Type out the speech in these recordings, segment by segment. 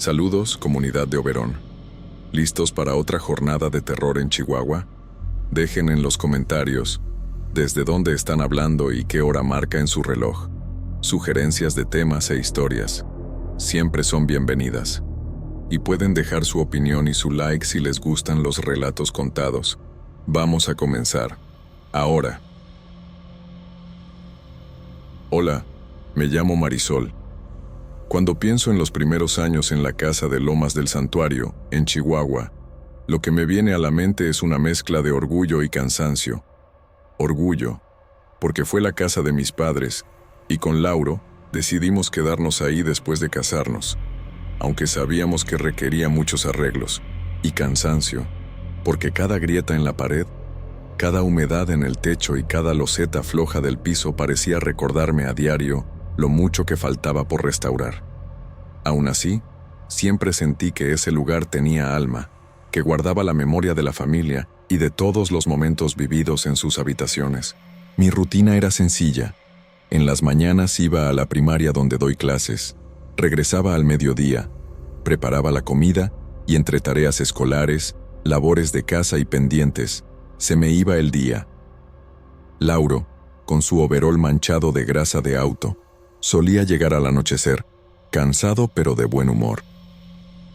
Saludos, comunidad de Oberón. ¿Listos para otra jornada de terror en Chihuahua? Dejen en los comentarios desde dónde están hablando y qué hora marca en su reloj. Sugerencias de temas e historias siempre son bienvenidas. Y pueden dejar su opinión y su like si les gustan los relatos contados. Vamos a comenzar. Ahora. Hola, me llamo Marisol. Cuando pienso en los primeros años en la casa de Lomas del Santuario, en Chihuahua, lo que me viene a la mente es una mezcla de orgullo y cansancio. Orgullo, porque fue la casa de mis padres, y con Lauro decidimos quedarnos ahí después de casarnos, aunque sabíamos que requería muchos arreglos. Y cansancio, porque cada grieta en la pared, cada humedad en el techo y cada loseta floja del piso parecía recordarme a diario lo mucho que faltaba por restaurar. Aún así, siempre sentí que ese lugar tenía alma, que guardaba la memoria de la familia y de todos los momentos vividos en sus habitaciones. Mi rutina era sencilla. En las mañanas iba a la primaria donde doy clases, regresaba al mediodía, preparaba la comida y entre tareas escolares, labores de casa y pendientes, se me iba el día. Lauro, con su overol manchado de grasa de auto, solía llegar al anochecer, cansado pero de buen humor.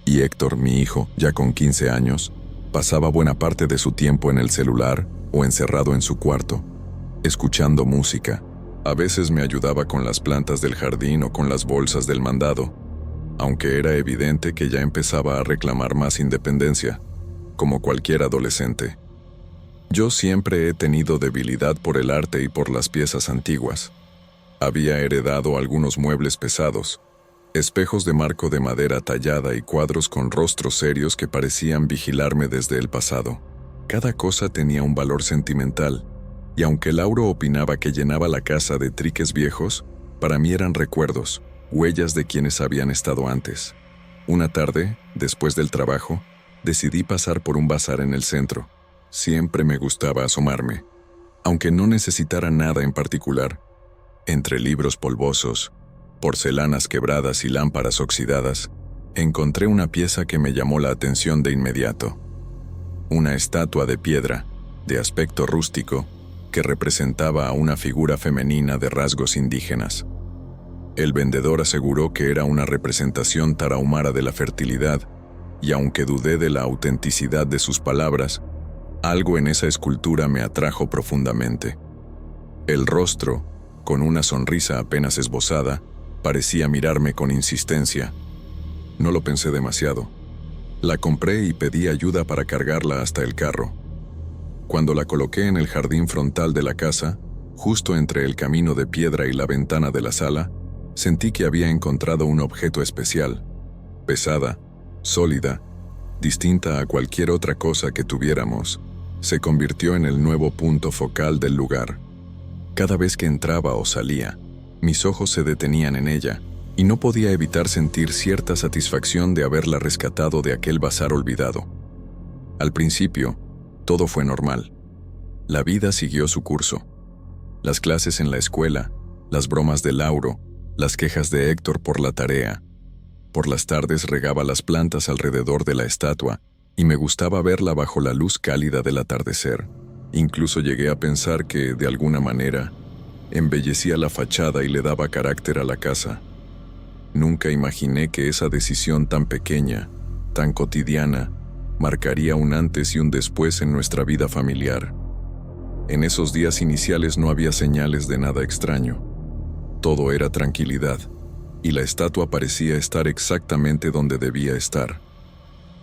Y Héctor, mi hijo, ya con 15 años, pasaba buena parte de su tiempo en el celular o encerrado en su cuarto, escuchando música. A veces me ayudaba con las plantas del jardín o con las bolsas del mandado, aunque era evidente que ya empezaba a reclamar más independencia, como cualquier adolescente. Yo siempre he tenido debilidad por el arte y por las piezas antiguas. Había heredado algunos muebles pesados, espejos de marco de madera tallada y cuadros con rostros serios que parecían vigilarme desde el pasado. Cada cosa tenía un valor sentimental, y aunque Lauro opinaba que llenaba la casa de triques viejos, para mí eran recuerdos, huellas de quienes habían estado antes. Una tarde, después del trabajo, decidí pasar por un bazar en el centro. Siempre me gustaba asomarme, aunque no necesitara nada en particular. Entre libros polvosos, porcelanas quebradas y lámparas oxidadas, encontré una pieza que me llamó la atención de inmediato. Una estatua de piedra, de aspecto rústico, que representaba a una figura femenina de rasgos indígenas. El vendedor aseguró que era una representación tarahumara de la fertilidad, y aunque dudé de la autenticidad de sus palabras, algo en esa escultura me atrajo profundamente. El rostro, con una sonrisa apenas esbozada, parecía mirarme con insistencia. No lo pensé demasiado. La compré y pedí ayuda para cargarla hasta el carro. Cuando la coloqué en el jardín frontal de la casa, justo entre el camino de piedra y la ventana de la sala, sentí que había encontrado un objeto especial, pesada, sólida, distinta a cualquier otra cosa que tuviéramos. Se convirtió en el nuevo punto focal del lugar. Cada vez que entraba o salía, mis ojos se detenían en ella, y no podía evitar sentir cierta satisfacción de haberla rescatado de aquel bazar olvidado. Al principio, todo fue normal. La vida siguió su curso. Las clases en la escuela, las bromas de Lauro, las quejas de Héctor por la tarea. Por las tardes regaba las plantas alrededor de la estatua, y me gustaba verla bajo la luz cálida del atardecer. Incluso llegué a pensar que, de alguna manera, embellecía la fachada y le daba carácter a la casa. Nunca imaginé que esa decisión tan pequeña, tan cotidiana, marcaría un antes y un después en nuestra vida familiar. En esos días iniciales no había señales de nada extraño. Todo era tranquilidad, y la estatua parecía estar exactamente donde debía estar.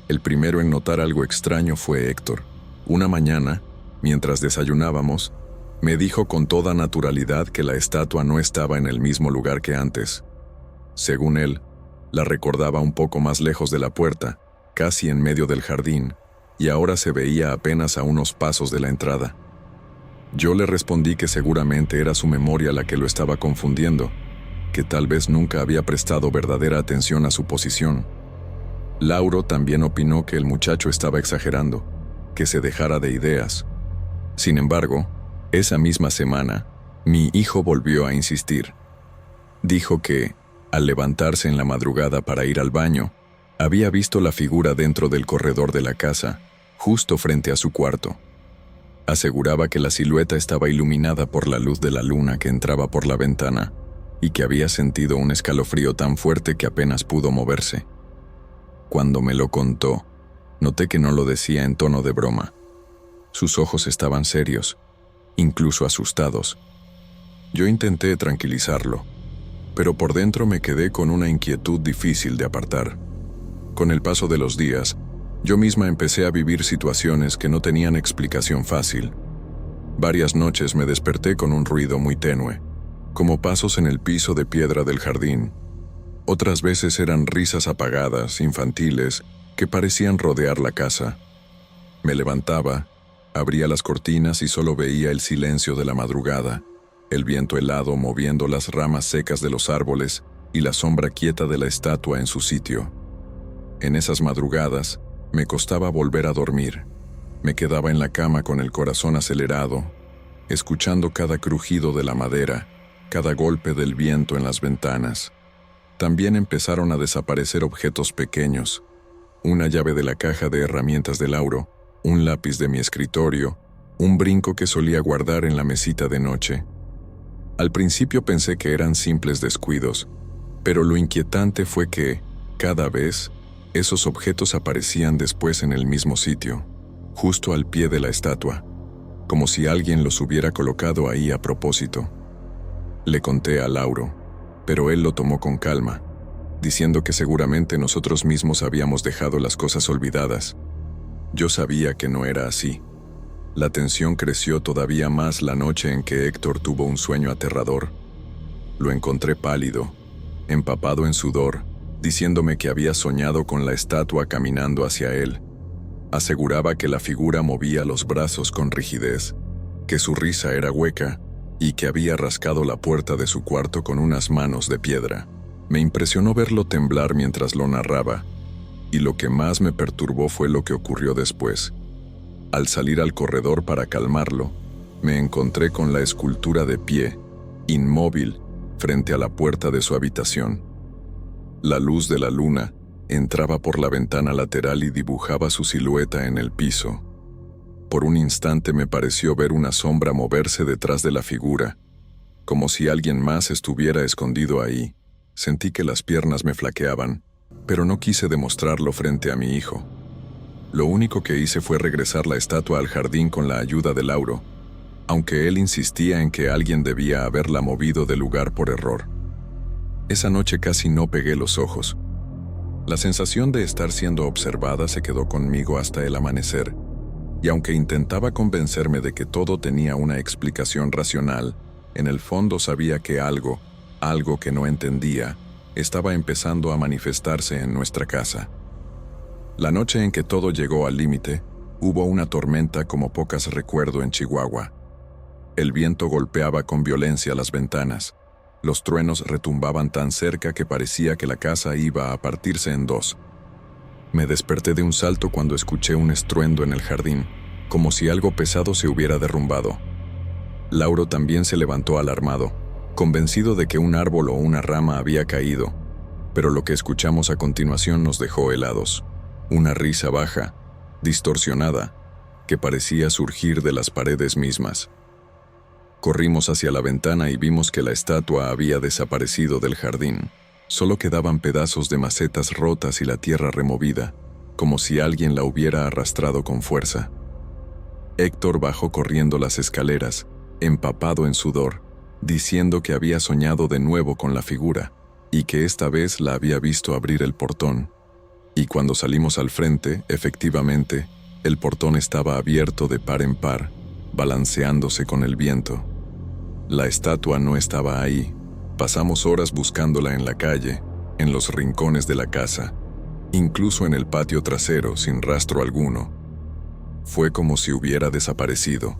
El primero en notar algo extraño fue Héctor. Una mañana, mientras desayunábamos, me dijo con toda naturalidad que la estatua no estaba en el mismo lugar que antes. Según él, la recordaba un poco más lejos de la puerta, casi en medio del jardín, y ahora se veía apenas a unos pasos de la entrada. Yo le respondí que seguramente era su memoria la que lo estaba confundiendo, que tal vez nunca había prestado verdadera atención a su posición. Lauro también opinó que el muchacho estaba exagerando, que se dejara de ideas. Sin embargo, esa misma semana, mi hijo volvió a insistir. Dijo que, al levantarse en la madrugada para ir al baño, Había visto la figura dentro del corredor de la casa, justo frente a su cuarto. Aseguraba que la silueta estaba iluminada por la luz de la luna que entraba por la ventana y que había sentido un escalofrío tan fuerte que apenas pudo moverse. Cuando me lo contó, noté que no lo decía en tono de broma. Sus ojos estaban serios, incluso asustados. Yo intenté tranquilizarlo, pero por dentro me quedé con una inquietud difícil de apartar. Con el paso de los días, yo misma empecé a vivir situaciones que no tenían explicación fácil. Varias noches me desperté con un ruido muy tenue, como pasos en el piso de piedra del jardín. Otras veces eran risas apagadas, infantiles, que parecían rodear la casa. Me levantaba, abría las cortinas y solo veía el silencio de la madrugada, el viento helado moviendo las ramas secas de los árboles y la sombra quieta de la estatua en su sitio. En esas madrugadas, me costaba volver a dormir. Me quedaba en la cama con el corazón acelerado, escuchando cada crujido de la madera, cada golpe del viento en las ventanas. También empezaron a desaparecer objetos pequeños: una llave de la caja de herramientas de Lauro, un lápiz de mi escritorio, un brinco que solía guardar en la mesita de noche. Al principio pensé que eran simples descuidos, pero lo inquietante fue que, cada vez, esos objetos aparecían después en el mismo sitio, justo al pie de la estatua, como si alguien los hubiera colocado ahí a propósito. Le conté a Lauro, pero él lo tomó con calma, diciendo que seguramente nosotros mismos habíamos dejado las cosas olvidadas. Yo sabía que no era así. La tensión creció todavía más la noche en que Héctor tuvo un sueño aterrador. Lo encontré pálido, empapado en sudor, diciéndome que había soñado con la estatua caminando hacia él. Aseguraba que la figura movía los brazos con rigidez, que su risa era hueca y que había rascado la puerta de su cuarto con unas manos de piedra. Me impresionó verlo temblar mientras lo narraba, y lo que más me perturbó fue lo que ocurrió después. Al salir al corredor para calmarlo, me encontré con la escultura de pie, inmóvil, frente a la puerta de su habitación. La luz de la luna entraba por la ventana lateral y dibujaba su silueta en el piso. Por un instante me pareció ver una sombra moverse detrás de la figura, como si alguien más estuviera escondido ahí. Sentí que las piernas me flaqueaban, pero no quise demostrarlo frente a mi hijo. Lo único que hice fue regresar la estatua al jardín con la ayuda de Lauro, aunque él insistía en que alguien debía haberla movido del lugar por error. Esa noche casi no pegué los ojos. La sensación de estar siendo observada se quedó conmigo hasta el amanecer, y aunque intentaba convencerme de que todo tenía una explicación racional, en el fondo sabía que algo que no entendía, estaba empezando a manifestarse en nuestra casa. La noche en que todo llegó al límite, hubo una tormenta como pocas recuerdo en Chihuahua. El viento golpeaba con violencia las ventanas. Los truenos retumbaban tan cerca que parecía que la casa iba a partirse en dos. Me desperté de un salto cuando escuché un estruendo en el jardín, como si algo pesado se hubiera derrumbado. Lauro también se levantó alarmado, convencido de que un árbol o una rama había caído, pero lo que escuchamos a continuación nos dejó helados. Una risa baja, distorsionada, que parecía surgir de las paredes mismas. Corrimos hacia la ventana y vimos que la estatua había desaparecido del jardín. Solo quedaban pedazos de macetas rotas y la tierra removida, como si alguien la hubiera arrastrado con fuerza. Héctor bajó corriendo las escaleras, empapado en sudor, diciendo que había soñado de nuevo con la figura, y que esta vez la había visto abrir el portón. Y cuando salimos al frente, efectivamente, el portón estaba abierto de par en par, balanceándose con el viento. La estatua no estaba ahí. Pasamos horas buscándola en la calle, en los rincones de la casa, incluso en el patio trasero, sin rastro alguno. Fue como si hubiera desaparecido.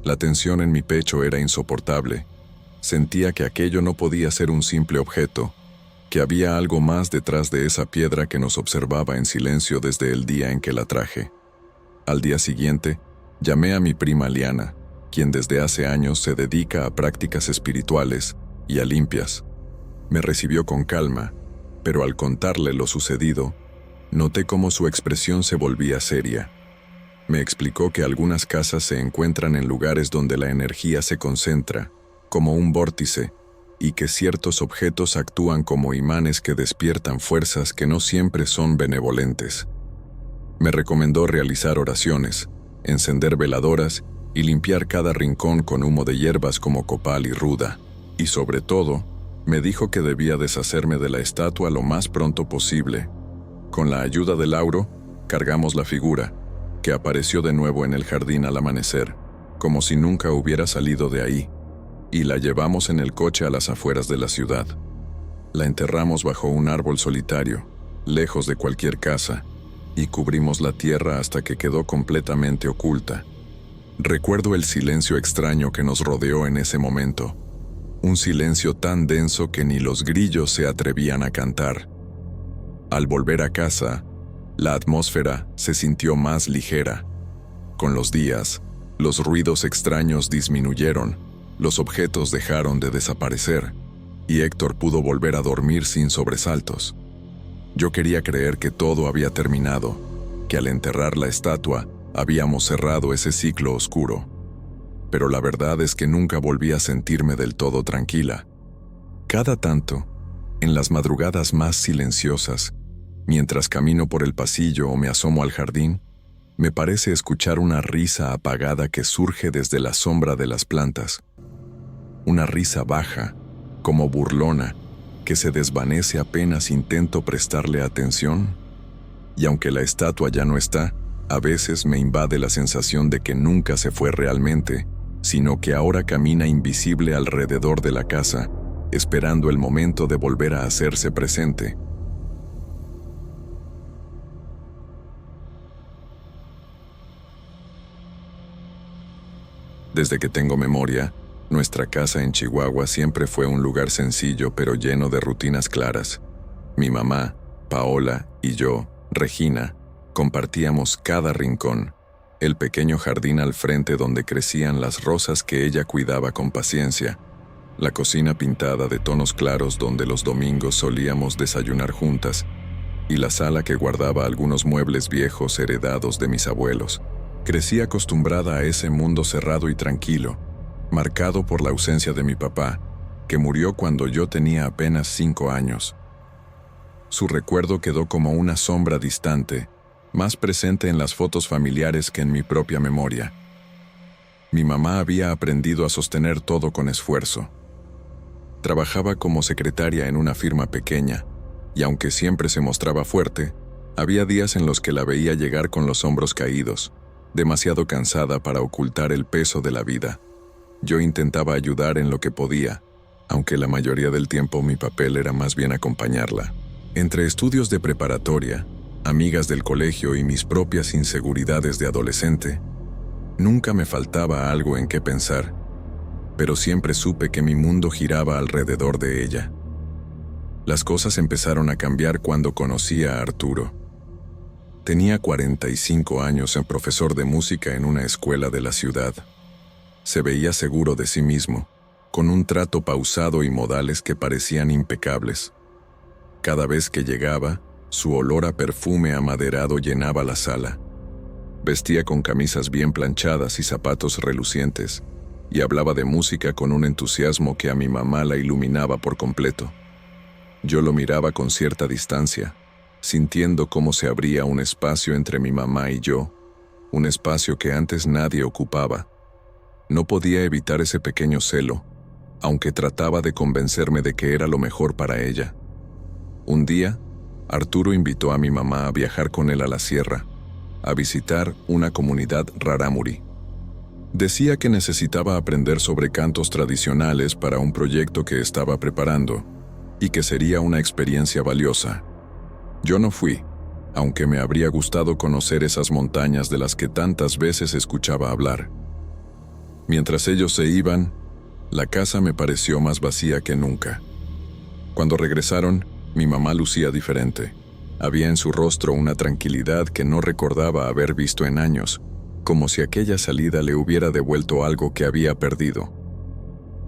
La tensión en mi pecho era insoportable. Sentía que aquello no podía ser un simple objeto, que había algo más detrás de esa piedra que nos observaba en silencio desde el día en que la traje. Al día siguiente, llamé a mi prima Liana, quien desde hace años se dedica a prácticas espirituales y a limpias. Me recibió con calma, pero al contarle lo sucedido, noté cómo su expresión se volvía seria. Me explicó que algunas casas se encuentran en lugares donde la energía se concentra, como un vórtice, y que ciertos objetos actúan como imanes que despiertan fuerzas que no siempre son benevolentes. Me recomendó realizar oraciones, encender veladoras y limpiar cada rincón con humo de hierbas como copal y ruda, y sobre todo, me dijo que debía deshacerme de la estatua lo más pronto posible. Con la ayuda de Lauro, cargamos la figura, que apareció de nuevo en el jardín al amanecer, como si nunca hubiera salido de ahí, y la llevamos en el coche a las afueras de la ciudad. La enterramos bajo un árbol solitario, lejos de cualquier casa, y cubrimos la tierra hasta que quedó completamente oculta. Recuerdo el silencio extraño que nos rodeó en ese momento, un silencio tan denso que ni los grillos se atrevían a cantar. Al volver a casa, la atmósfera se sintió más ligera. Con los días, los ruidos extraños disminuyeron, los objetos dejaron de desaparecer, y Héctor pudo volver a dormir sin sobresaltos. Yo quería creer que todo había terminado, que al enterrar la estatua habíamos cerrado ese ciclo oscuro. Pero la verdad es que nunca volví a sentirme del todo tranquila. Cada tanto, en las madrugadas más silenciosas, mientras camino por el pasillo o me asomo al jardín, me parece escuchar una risa apagada que surge desde la sombra de las plantas. Una risa baja, como burlona, que se desvanece apenas intento prestarle atención. Y aunque la estatua ya no está, a veces me invade la sensación de que nunca se fue realmente, sino que ahora camina invisible alrededor de la casa, esperando el momento de volver a hacerse presente. Desde que tengo memoria, nuestra casa en Chihuahua siempre fue un lugar sencillo pero lleno de rutinas claras. Mi mamá, Paola, y yo, Regina, compartíamos cada rincón, el pequeño jardín al frente donde crecían las rosas que ella cuidaba con paciencia, la cocina pintada de tonos claros donde los domingos solíamos desayunar juntas, y la sala que guardaba algunos muebles viejos heredados de mis abuelos. Crecí acostumbrada a ese mundo cerrado y tranquilo, marcado por la ausencia de mi papá, que murió cuando yo tenía apenas 5 años. Su recuerdo quedó como una sombra distante, más presente en las fotos familiares que en mi propia memoria. Mi mamá había aprendido a sostener todo con esfuerzo. Trabajaba como secretaria en una firma pequeña, y aunque siempre se mostraba fuerte, había días en los que la veía llegar con los hombros caídos, demasiado cansada para ocultar el peso de la vida. Yo intentaba ayudar en lo que podía, aunque la mayoría del tiempo mi papel era más bien acompañarla. Entre estudios de preparatoria, amigas del colegio y mis propias inseguridades de adolescente, nunca me faltaba algo en qué pensar, pero siempre supe que mi mundo giraba alrededor de ella. Las cosas empezaron a cambiar cuando conocí a Arturo. Tenía 45 años, en profesor de música en una escuela de la ciudad. Se veía seguro de sí mismo, con un trato pausado y modales que parecían impecables. Cada vez que llegaba, su olor a perfume amaderado llenaba la sala. Vestía con camisas bien planchadas y zapatos relucientes, y hablaba de música con un entusiasmo que a mi mamá la iluminaba por completo. Yo lo miraba con cierta distancia, sintiendo cómo se abría un espacio entre mi mamá y yo, un espacio que antes nadie ocupaba. No podía evitar ese pequeño celo, aunque trataba de convencerme de que era lo mejor para ella. Un día, Arturo invitó a mi mamá a viajar con él a la sierra, a visitar una comunidad rarámuri. Decía que necesitaba aprender sobre cantos tradicionales para un proyecto que estaba preparando, y que sería una experiencia valiosa. Yo no fui, aunque me habría gustado conocer esas montañas de las que tantas veces escuchaba hablar. Mientras ellos se iban, la casa me pareció más vacía que nunca. Cuando regresaron, mi mamá lucía diferente. Había en su rostro una tranquilidad que no recordaba haber visto en años, como si aquella salida le hubiera devuelto algo que había perdido.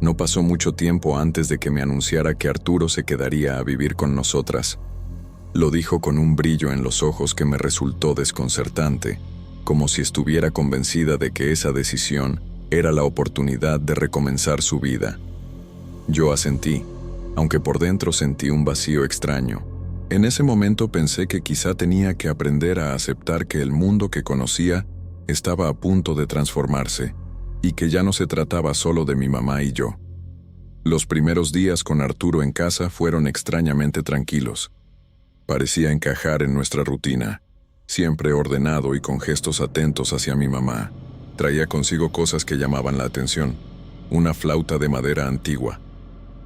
No pasó mucho tiempo antes de que me anunciara que Arturo se quedaría a vivir con nosotras. Lo dijo con un brillo en los ojos que me resultó desconcertante, como si estuviera convencida de que esa decisión era la oportunidad de recomenzar su vida. Yo asentí, aunque por dentro sentí un vacío extraño. En ese momento pensé que quizá tenía que aprender a aceptar que el mundo que conocía estaba a punto de transformarse, y que ya no se trataba solo de mi mamá y yo. Los primeros días con Arturo en casa fueron extrañamente tranquilos. Parecía encajar en nuestra rutina, siempre ordenado y con gestos atentos hacia mi mamá. Traía consigo cosas que llamaban la atención: una flauta de madera antigua,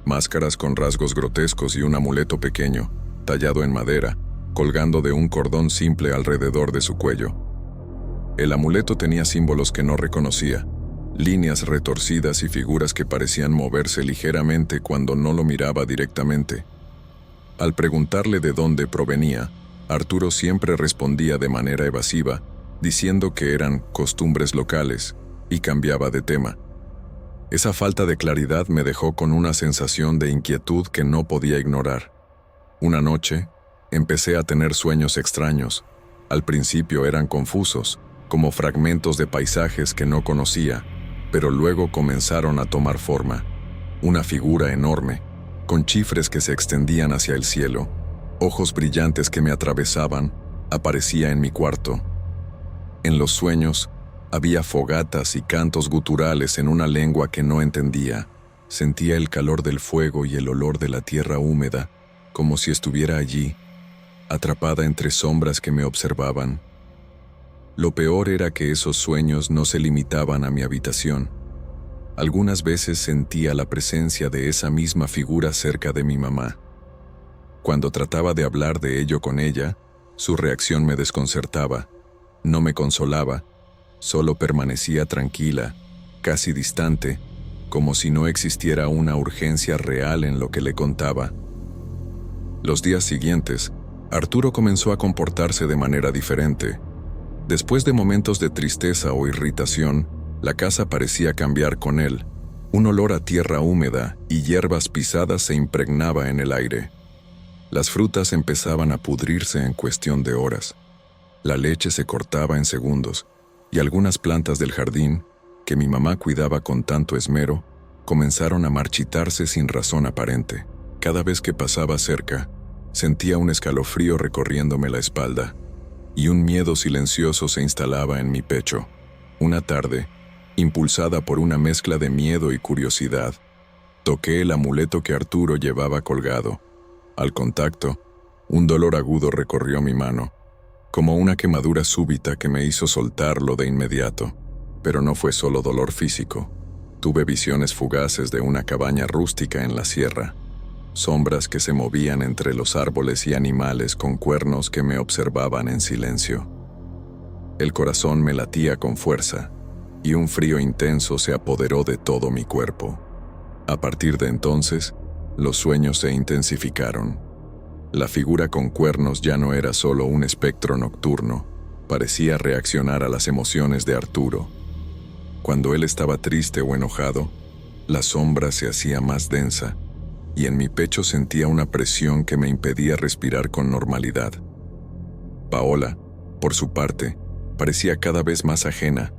máscaras con rasgos grotescos y un amuleto pequeño, tallado en madera, colgando de un cordón simple alrededor de su cuello. El amuleto tenía símbolos que no reconocía, líneas retorcidas y figuras que parecían moverse ligeramente cuando no lo miraba directamente. Al preguntarle de dónde provenía, Arturo siempre respondía de manera evasiva, diciendo que eran costumbres locales, y cambiaba de tema. Esa falta de claridad me dejó con una sensación de inquietud que no podía ignorar. Una noche, empecé a tener sueños extraños. Al principio eran confusos, como fragmentos de paisajes que no conocía, pero luego comenzaron a tomar forma. Una figura enorme, con chifres que se extendían hacia el cielo, ojos brillantes que me atravesaban, aparecía en mi cuarto. En los sueños, había fogatas y cantos guturales en una lengua que no entendía. Sentía el calor del fuego y el olor de la tierra húmeda, como si estuviera allí, atrapada entre sombras que me observaban. Lo peor era que esos sueños no se limitaban a mi habitación. Algunas veces sentía la presencia de esa misma figura cerca de mi mamá. Cuando trataba de hablar de ello con ella, su reacción me desconcertaba. No me consolaba, solo permanecía tranquila, casi distante, como si no existiera una urgencia real en lo que le contaba. Los días siguientes, Arturo comenzó a comportarse de manera diferente. Después de momentos de tristeza o irritación, la casa parecía cambiar con él. Un olor a tierra húmeda y hierbas pisadas se impregnaba en el aire. Las frutas empezaban a pudrirse en cuestión de horas. La leche se cortaba en segundos, y algunas plantas del jardín, que mi mamá cuidaba con tanto esmero, comenzaron a marchitarse sin razón aparente. Cada vez que pasaba cerca, sentía un escalofrío recorriéndome la espalda, y un miedo silencioso se instalaba en mi pecho. Una tarde, impulsada por una mezcla de miedo y curiosidad, toqué el amuleto que Arturo llevaba colgado. Al contacto, un dolor agudo recorrió mi mano, como una quemadura súbita que me hizo soltarlo de inmediato. Pero no fue solo dolor físico. Tuve visiones fugaces de una cabaña rústica en la sierra, sombras que se movían entre los árboles y animales con cuernos que me observaban en silencio. El corazón me latía con fuerza, y un frío intenso se apoderó de todo mi cuerpo. A partir de entonces, los sueños se intensificaron. La figura con cuernos ya no era solo un espectro nocturno, parecía reaccionar a las emociones de Arturo. Cuando él estaba triste o enojado, la sombra se hacía más densa, y en mi pecho sentía una presión que me impedía respirar con normalidad. Paola, por su parte, parecía cada vez más ajena,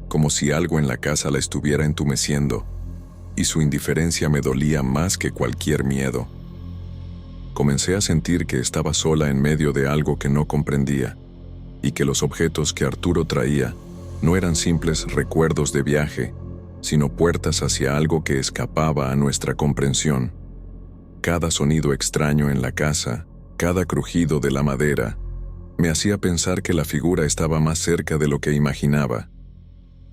como si algo en la casa la estuviera entumeciendo, y su indiferencia me dolía más que cualquier miedo. Comencé a sentir que estaba sola en medio de algo que no comprendía, y que los objetos que Arturo traía no eran simples recuerdos de viaje, sino puertas hacia algo que escapaba a nuestra comprensión. Cada sonido extraño en la casa, cada crujido de la madera, me hacía pensar que la figura estaba más cerca de lo que imaginaba.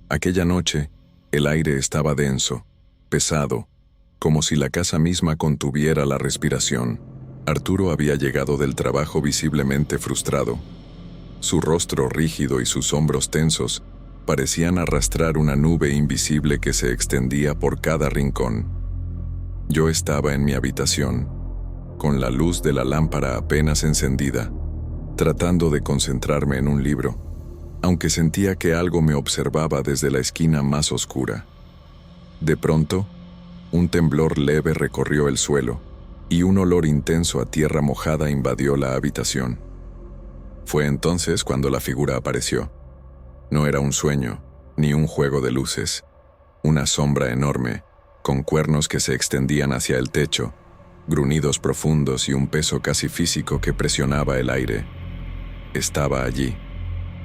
Aquella noche, el aire estaba denso, pesado, como si la casa misma contuviera la respiración. Arturo había llegado del trabajo visiblemente frustrado. Su rostro rígido y sus hombros tensos parecían arrastrar una nube invisible que se extendía por cada rincón. Yo estaba en mi habitación, con la luz de la lámpara apenas encendida, tratando de concentrarme en un libro, aunque sentía que algo me observaba desde la esquina más oscura. De pronto, Un temblor leve recorrió el suelo, y un olor intenso a tierra mojada invadió la habitación. Fue entonces cuando la figura apareció. No era un sueño, ni un juego de luces. Una sombra enorme, con cuernos que se extendían hacia el techo, gruñidos profundos y un peso casi físico que presionaba el aire. Estaba allí,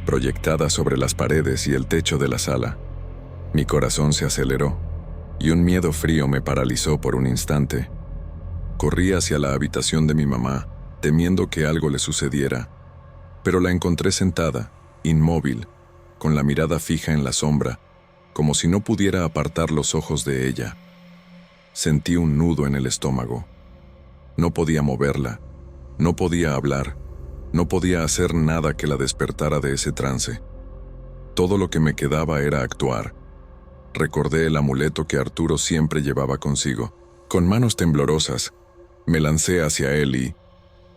proyectada sobre las paredes y el techo de la sala. Mi corazón se aceleró, y un miedo frío me paralizó por un instante. Corrí hacia la habitación de mi mamá, temiendo que algo le sucediera, pero la encontré sentada, inmóvil, con la mirada fija en la sombra, como si no pudiera apartar los ojos de ella. Sentí un nudo en el estómago. No podía moverla, no podía hablar, no podía hacer nada que la despertara de ese trance. Todo lo que me quedaba era actuar. Recordé el amuleto que Arturo siempre llevaba consigo. Con manos temblorosas, me lancé hacia él y,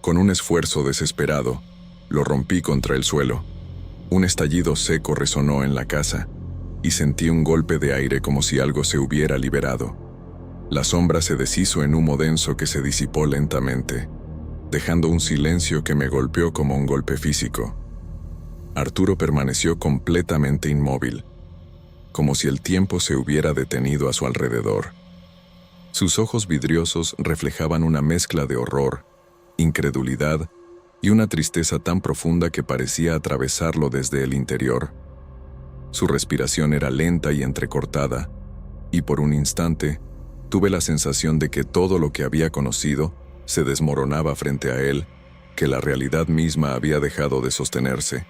con un esfuerzo desesperado, lo rompí contra el suelo. Un estallido seco resonó en la casa, y sentí un golpe de aire como si algo se hubiera liberado. La sombra se deshizo en humo denso que se disipó lentamente, dejando un silencio que me golpeó como un golpe físico. Arturo permaneció completamente inmóvil, como si el tiempo se hubiera detenido a su alrededor. Sus ojos vidriosos reflejaban una mezcla de horror, incredulidad y una tristeza tan profunda que parecía atravesarlo desde el interior. Su respiración era lenta y entrecortada, y por un instante tuve la sensación de que todo lo que había conocido se desmoronaba frente a él, que la realidad misma había dejado de sostenerse.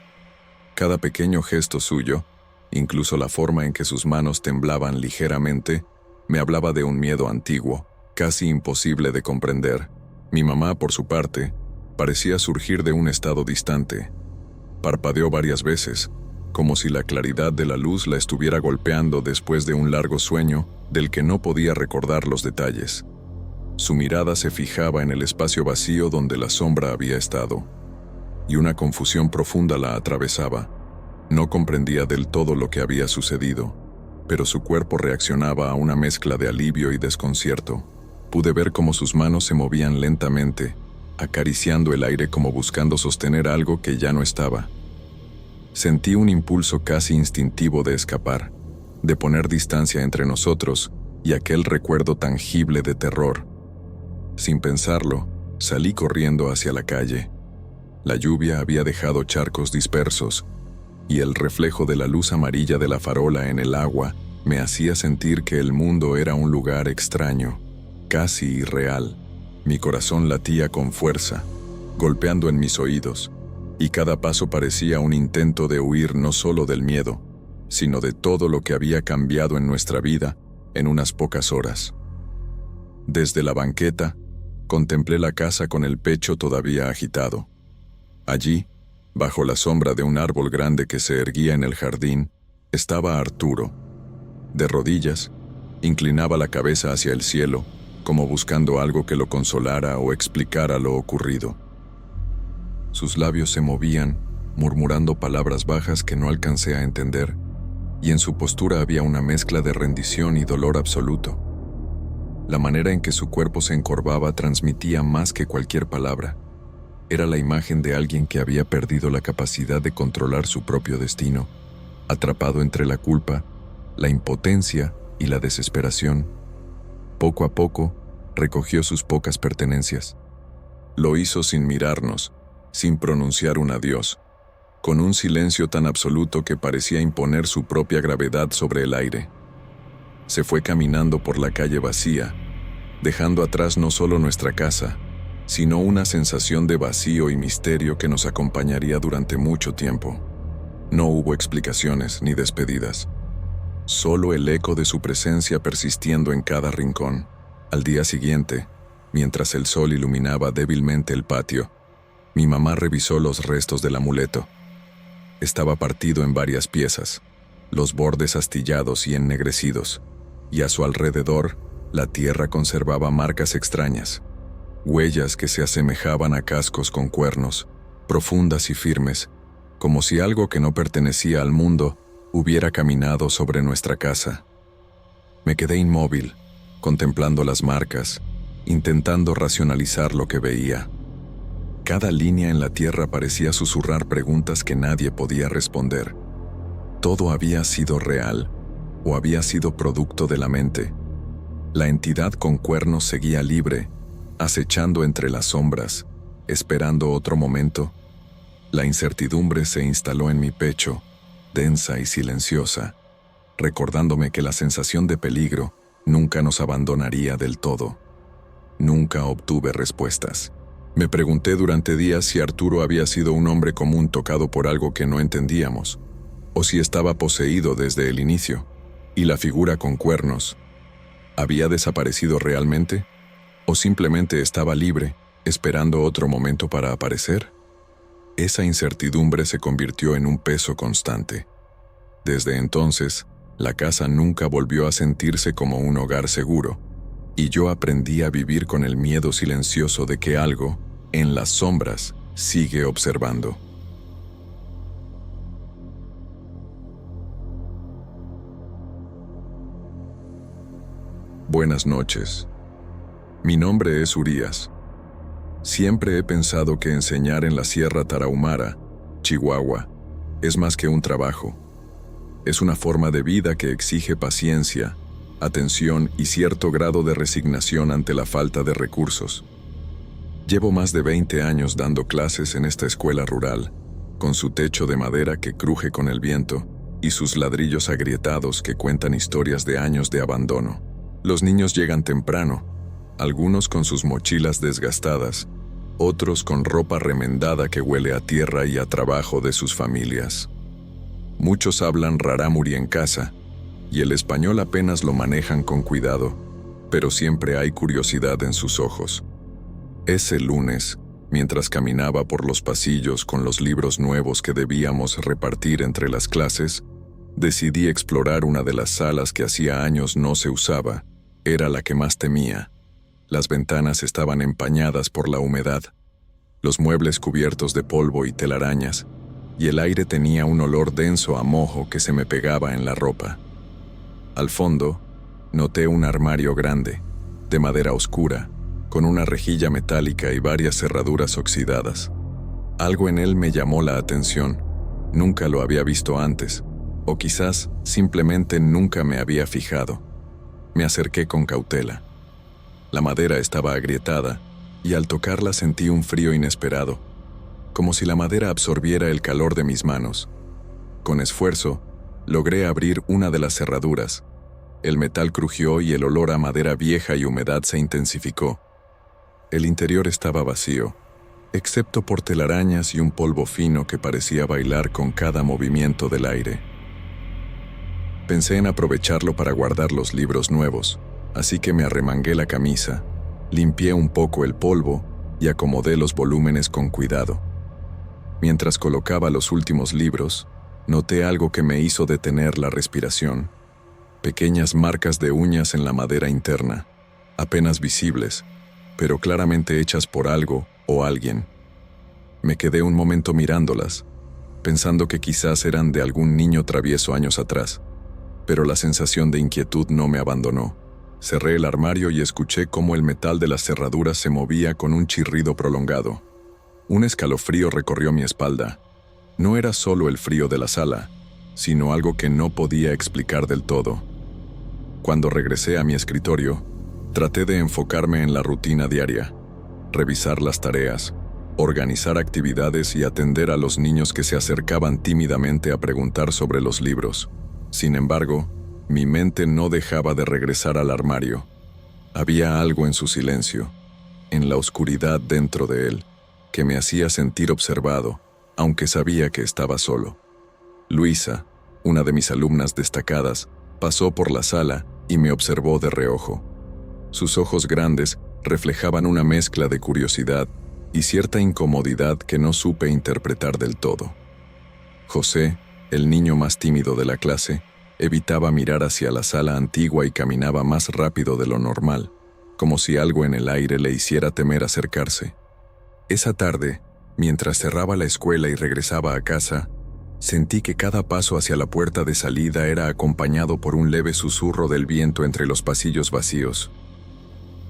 Cada pequeño gesto suyo, incluso la forma en que sus manos temblaban ligeramente, me hablaba de un miedo antiguo, casi imposible de comprender. Mi mamá, por su parte, parecía surgir de un estado distante. Parpadeó varias veces, como si la claridad de la luz la estuviera golpeando después de un largo sueño del que no podía recordar los detalles. Su mirada se fijaba en el espacio vacío donde la sombra había estado, y una confusión profunda la atravesaba. No comprendía del todo lo que había sucedido, pero su cuerpo reaccionaba a una mezcla de alivio y desconcierto. Pude ver cómo sus manos se movían lentamente, acariciando el aire como buscando sostener algo que ya no estaba. Sentí un impulso casi instintivo de escapar, de poner distancia entre nosotros y aquel recuerdo tangible de terror. Sin pensarlo, salí corriendo hacia la calle. La lluvia había dejado charcos dispersos, y el reflejo de la luz amarilla de la farola en el agua me hacía sentir que el mundo era un lugar extraño, casi irreal. Mi corazón latía con fuerza, golpeando en mis oídos, y cada paso parecía un intento de huir no solo del miedo, sino de todo lo que había cambiado en nuestra vida en unas pocas horas. Desde la banqueta, contemplé la casa con el pecho todavía agitado. Allí, bajo la sombra de un árbol grande que se erguía en el jardín, estaba Arturo. De rodillas, inclinaba la cabeza hacia el cielo, como buscando algo que lo consolara o explicara lo ocurrido. Sus labios se movían, murmurando palabras bajas que no alcancé a entender, y en su postura había una mezcla de rendición y dolor absoluto. La manera en que su cuerpo se encorvaba transmitía más que cualquier palabra. Era la imagen de alguien que había perdido la capacidad de controlar su propio destino, atrapado entre la culpa, la impotencia y la desesperación. Poco a poco, recogió sus pocas pertenencias. Lo hizo sin mirarnos, sin pronunciar un adiós, con un silencio tan absoluto que parecía imponer su propia gravedad sobre el aire. Se fue caminando por la calle vacía, dejando atrás no solo nuestra casa, sino una sensación de vacío y misterio que nos acompañaría durante mucho tiempo. No hubo explicaciones ni despedidas, solo el eco de su presencia persistiendo en cada rincón. Al día siguiente, mientras el sol iluminaba débilmente el patio, mi mamá revisó los restos del amuleto. Estaba partido en varias piezas, los bordes astillados y ennegrecidos, y a su alrededor, la tierra conservaba marcas extrañas, huellas que se asemejaban a cascos con cuernos, profundas y firmes, como si algo que no pertenecía al mundo hubiera caminado sobre nuestra casa. Me quedé inmóvil, contemplando las marcas, intentando racionalizar lo que veía. Cada línea en la tierra parecía susurrar preguntas que nadie podía responder. ¿Todo había sido real o había sido producto de la mente? La entidad con cuernos seguía libre, acechando entre las sombras, esperando otro momento. La incertidumbre se instaló en mi pecho, densa y silenciosa, recordándome que la sensación de peligro nunca nos abandonaría del todo. Nunca obtuve respuestas. Me pregunté durante días si Arturo había sido un hombre común tocado por algo que no entendíamos, o si estaba poseído desde el inicio, y la figura con cuernos, ¿había desaparecido realmente? ¿O simplemente estaba libre, esperando otro momento para aparecer? Esa incertidumbre se convirtió en un peso constante. Desde entonces, la casa nunca volvió a sentirse como un hogar seguro, y yo aprendí a vivir con el miedo silencioso de que algo, en las sombras, sigue observando. Buenas noches. Mi nombre es Urias. Siempre he pensado que enseñar en la Sierra Tarahumara, Chihuahua, es más que un trabajo. Es una forma de vida que exige paciencia, atención y cierto grado de resignación ante la falta de recursos. Llevo más de 20 años dando clases en esta escuela rural, con su techo de madera que cruje con el viento y sus ladrillos agrietados que cuentan historias de años de abandono. Los niños llegan temprano, algunos con sus mochilas desgastadas, otros con ropa remendada que huele a tierra y a trabajo de sus familias. Muchos hablan rarámuri en casa, y el español apenas lo manejan con cuidado, pero siempre hay curiosidad en sus ojos. Ese lunes, mientras caminaba por los pasillos con los libros nuevos que debíamos repartir entre las clases, decidí explorar una de las salas que hacía años no se usaba. Era la que más temía. Las ventanas estaban empañadas por la humedad, los muebles cubiertos de polvo y telarañas, y el aire tenía un olor denso a mojo que se me pegaba en la ropa. Al fondo, noté un armario grande, de madera oscura, con una rejilla metálica y varias cerraduras oxidadas. Algo en él me llamó la atención. Nunca lo había visto antes, o quizás simplemente nunca me había fijado. Me acerqué con cautela. La madera estaba agrietada, y al tocarla sentí un frío inesperado, como si la madera absorbiera el calor de mis manos. Con esfuerzo, logré abrir una de las cerraduras. El metal crujió y el olor a madera vieja y humedad se intensificó. El interior estaba vacío, excepto por telarañas y un polvo fino que parecía bailar con cada movimiento del aire. Pensé en aprovecharlo para guardar los libros nuevos, así que me arremangué la camisa, limpié un poco el polvo y acomodé los volúmenes con cuidado. Mientras colocaba los últimos libros, noté algo que me hizo detener la respiración. Pequeñas marcas de uñas en la madera interna, apenas visibles, pero claramente hechas por algo o alguien. Me quedé un momento mirándolas, pensando que quizás eran de algún niño travieso años atrás, pero la sensación de inquietud no me abandonó. Cerré el armario y escuché cómo el metal de las cerraduras se movía con un chirrido prolongado. Un escalofrío recorrió mi espalda. No era solo el frío de la sala, sino algo que no podía explicar del todo. Cuando regresé a mi escritorio, traté de enfocarme en la rutina diaria, revisar las tareas, organizar actividades y atender a los niños que se acercaban tímidamente a preguntar sobre los libros. Sin embargo, mi mente no dejaba de regresar al armario. Había algo en su silencio, en la oscuridad dentro de él, que me hacía sentir observado, aunque sabía que estaba solo. Luisa, una de mis alumnas destacadas, pasó por la sala y me observó de reojo. Sus ojos grandes reflejaban una mezcla de curiosidad y cierta incomodidad que no supe interpretar del todo. José, el niño más tímido de la clase, evitaba mirar hacia la sala antigua y caminaba más rápido de lo normal, como si algo en el aire le hiciera temer acercarse. Esa tarde, mientras cerraba la escuela y regresaba a casa, Sentí que cada paso hacia la puerta de salida era acompañado por un leve susurro del viento entre los pasillos vacíos.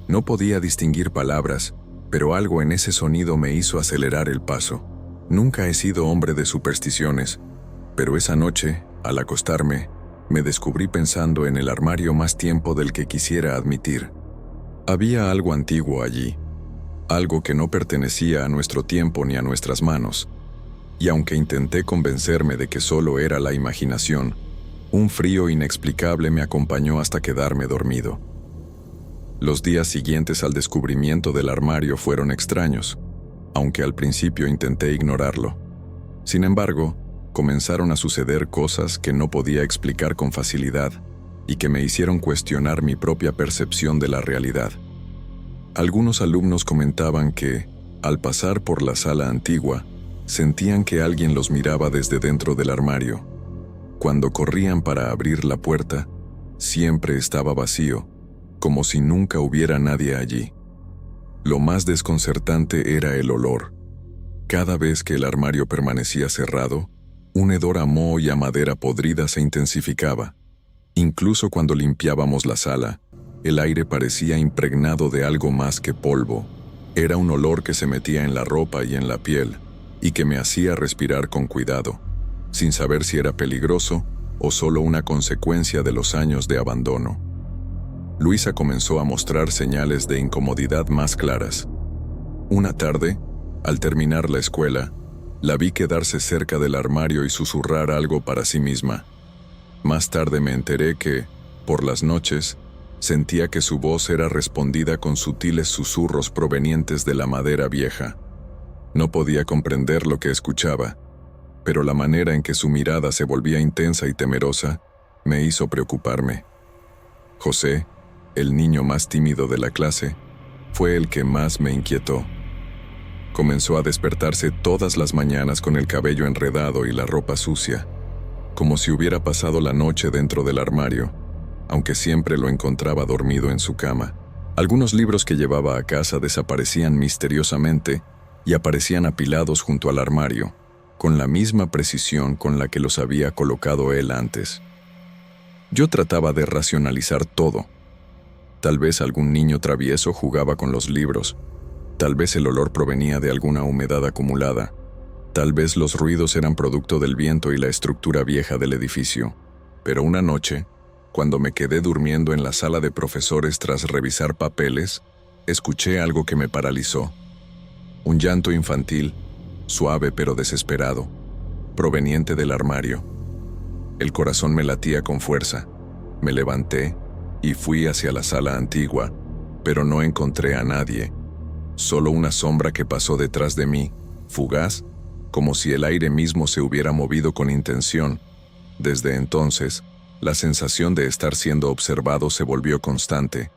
No podía distinguir palabras, pero algo en ese sonido me hizo acelerar el paso. Nunca he sido hombre de supersticiones, pero esa noche, al acostarme, me descubrí pensando en el armario más tiempo del que quisiera admitir. Había algo antiguo allí, algo que no pertenecía a nuestro tiempo ni a nuestras manos, y aunque intenté convencerme de que solo era la imaginación, un frío inexplicable me acompañó hasta quedarme dormido. Los días siguientes al descubrimiento del armario fueron extraños, aunque al principio intenté ignorarlo. Sin embargo, comenzaron a suceder cosas que no podía explicar con facilidad y que me hicieron cuestionar mi propia percepción de la realidad. Algunos alumnos comentaban que, al pasar por la sala antigua, sentían que alguien los miraba desde dentro del armario. Cuando corrían para abrir la puerta, siempre estaba vacío, como si nunca hubiera nadie allí. Lo más desconcertante era el olor. Cada vez que el armario permanecía cerrado, un hedor a moho y a madera podrida se intensificaba. Incluso cuando limpiábamos la sala, el aire parecía impregnado de algo más que polvo. Era un olor que se metía en la ropa y en la piel, y que me hacía respirar con cuidado, sin saber si era peligroso o solo una consecuencia de los años de abandono. Luisa comenzó a mostrar señales de incomodidad más claras. Una tarde, al terminar la escuela, la vi quedarse cerca del armario y susurrar algo para sí misma. Más tarde me enteré que, por las noches, sentía que su voz era respondida con sutiles susurros provenientes de la madera vieja. No podía comprender lo que escuchaba, pero la manera en que su mirada se volvía intensa y temerosa me hizo preocuparme. José, el niño más tímido de la clase, fue el que más me inquietó. Comenzó a despertarse todas las mañanas con el cabello enredado y la ropa sucia, como si hubiera pasado la noche dentro del armario, aunque siempre lo encontraba dormido en su cama. Algunos libros que llevaba a casa desaparecían misteriosamente y aparecían apilados junto al armario, con la misma precisión con la que los había colocado él antes. Yo trataba de racionalizar todo. Tal vez algún niño travieso jugaba con los libros, tal vez el olor provenía de alguna humedad acumulada, tal vez los ruidos eran producto del viento y la estructura vieja del edificio. Pero una noche, cuando me quedé durmiendo en la sala de profesores tras revisar papeles, escuché algo que me paralizó. Un llanto infantil, suave pero desesperado, proveniente del armario. El corazón me latía con fuerza. Me levanté y fui hacia la sala antigua, pero no encontré a nadie. Solo una sombra que pasó detrás de mí, fugaz, como si el aire mismo se hubiera movido con intención. Desde entonces, la sensación de estar siendo observado se volvió constante.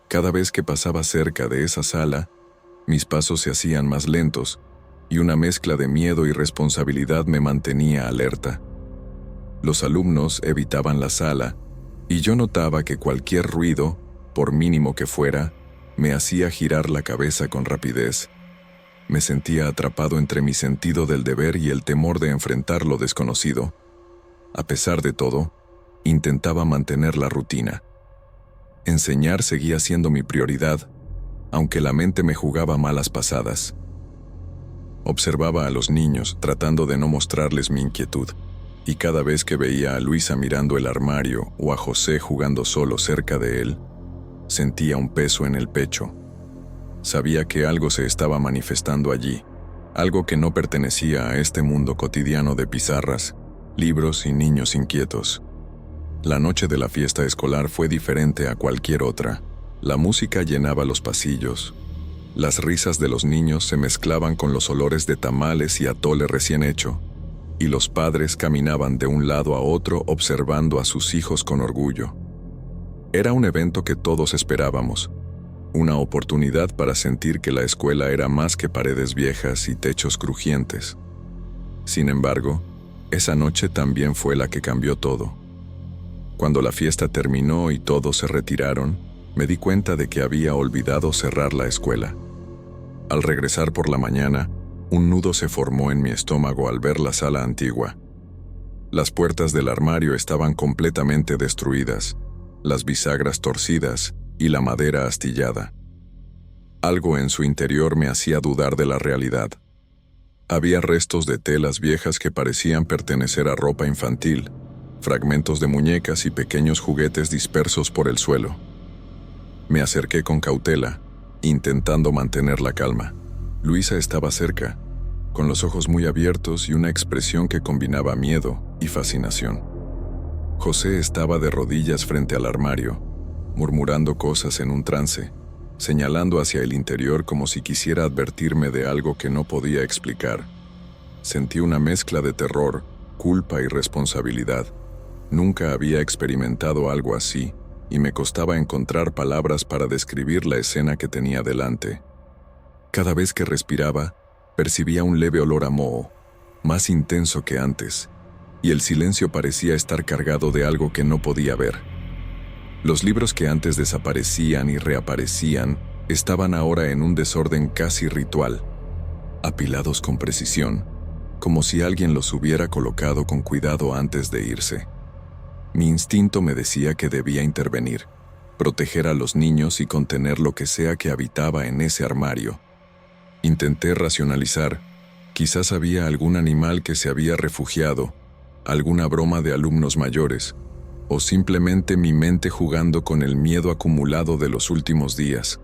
Cada vez que pasaba cerca de esa sala, mis pasos se hacían más lentos, y una mezcla de miedo y responsabilidad me mantenía alerta. Los alumnos evitaban la sala, y yo notaba que cualquier ruido, por mínimo que fuera, me hacía girar la cabeza con rapidez. Me sentía atrapado entre mi sentido del deber y el temor de enfrentar lo desconocido. A pesar de todo, intentaba mantener la rutina. Enseñar seguía siendo mi prioridad, aunque la mente me jugaba malas pasadas. Observaba a los niños, tratando de no mostrarles mi inquietud, y cada vez que veía a Luisa mirando el armario o a José jugando solo cerca de él, sentía un peso en el pecho. Sabía que algo se estaba manifestando allí, algo que no pertenecía a este mundo cotidiano de pizarras, libros y niños inquietos. La noche de la fiesta escolar fue diferente a cualquier otra. La música llenaba los pasillos. Las risas de los niños se mezclaban con los olores de tamales y atole recién hecho, y los padres caminaban de un lado a otro observando a sus hijos con orgullo. Era un evento que todos esperábamos, una oportunidad para sentir que la escuela era más que paredes viejas y techos crujientes. Sin embargo, esa noche también fue la que cambió todo. Cuando la fiesta terminó y todos se retiraron, me di cuenta de que había olvidado cerrar la escuela. Al regresar por la mañana, un nudo se formó en mi estómago al ver la sala antigua. Las puertas del armario estaban completamente destruidas, las bisagras torcidas y la madera astillada. Algo en su interior me hacía dudar de la realidad. Había restos de telas viejas que parecían pertenecer a ropa infantil, fragmentos de muñecas y pequeños juguetes dispersos por el suelo. Me acerqué con cautela, intentando mantener la calma. Luisa estaba cerca, con los ojos muy abiertos y una expresión que combinaba miedo y fascinación. José estaba de rodillas frente al armario, murmurando cosas en un trance, señalando hacia el interior como si quisiera advertirme de algo que no podía explicar. Sentí una mezcla de terror, culpa y responsabilidad. Nunca había experimentado algo así, y me costaba encontrar palabras para describir la escena que tenía delante. Cada vez que respiraba, percibía un leve olor a moho, más intenso que antes, y el silencio parecía estar cargado de algo que no podía ver. Los libros que antes desaparecían y reaparecían estaban ahora en un desorden casi ritual, apilados con precisión, como si alguien los hubiera colocado con cuidado antes de irse. Mi instinto me decía que debía intervenir, proteger a los niños y contener lo que sea que habitaba en ese armario. Intenté racionalizar, quizás había algún animal que se había refugiado, alguna broma de alumnos mayores, o simplemente mi mente jugando con el miedo acumulado de los últimos días.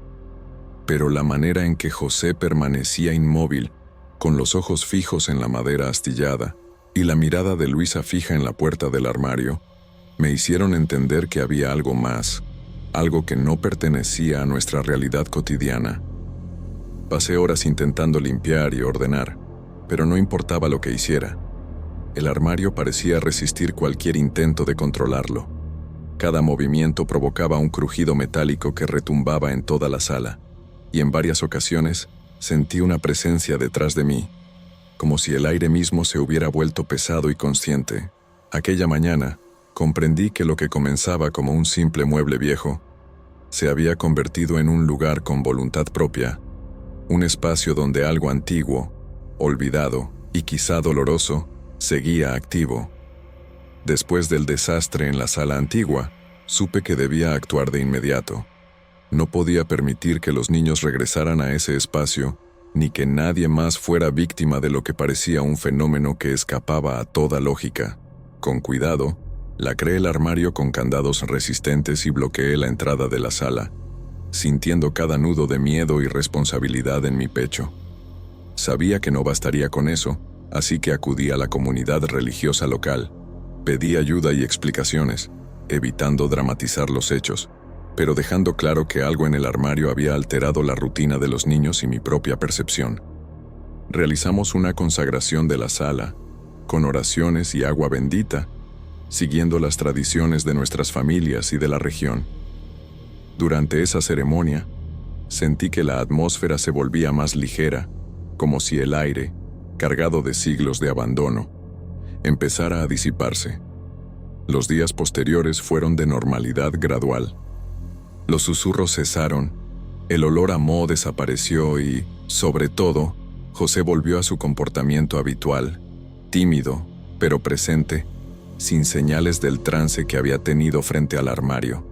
Pero la manera en que José permanecía inmóvil, con los ojos fijos en la madera astillada y la mirada de Luisa fija en la puerta del armario, me hicieron entender que había algo más, algo que no pertenecía a nuestra realidad cotidiana. Pasé horas intentando limpiar y ordenar, pero no importaba lo que hiciera. El armario parecía resistir cualquier intento de controlarlo. Cada movimiento provocaba un crujido metálico que retumbaba en toda la sala, y en varias ocasiones sentí una presencia detrás de mí, como si el aire mismo se hubiera vuelto pesado y consciente. Aquella mañana, comprendí que lo que comenzaba como un simple mueble viejo, se había convertido en un lugar con voluntad propia, un espacio donde algo antiguo, olvidado y quizá doloroso, seguía activo. Después del desastre en la sala antigua, supe que debía actuar de inmediato. No podía permitir que los niños regresaran a ese espacio, ni que nadie más fuera víctima de lo que parecía un fenómeno que escapaba a toda lógica. Con cuidado, lacré el armario con candados resistentes y bloqueé la entrada de la sala, sintiendo cada nudo de miedo y responsabilidad en mi pecho. Sabía que no bastaría con eso, así que acudí a la comunidad religiosa local. Pedí ayuda y explicaciones, evitando dramatizar los hechos, pero dejando claro que algo en el armario había alterado la rutina de los niños y mi propia percepción. Realizamos una consagración de la sala, con oraciones y agua bendita, siguiendo las tradiciones de nuestras familias y de la región. Durante esa ceremonia, sentí que la atmósfera se volvía más ligera, como si el aire, cargado de siglos de abandono, empezara a disiparse. Los días posteriores fueron de normalidad gradual. Los susurros cesaron, el olor a moho desapareció y, sobre todo, José volvió a su comportamiento habitual, tímido, pero presente, sin señales del trance que había tenido frente al armario.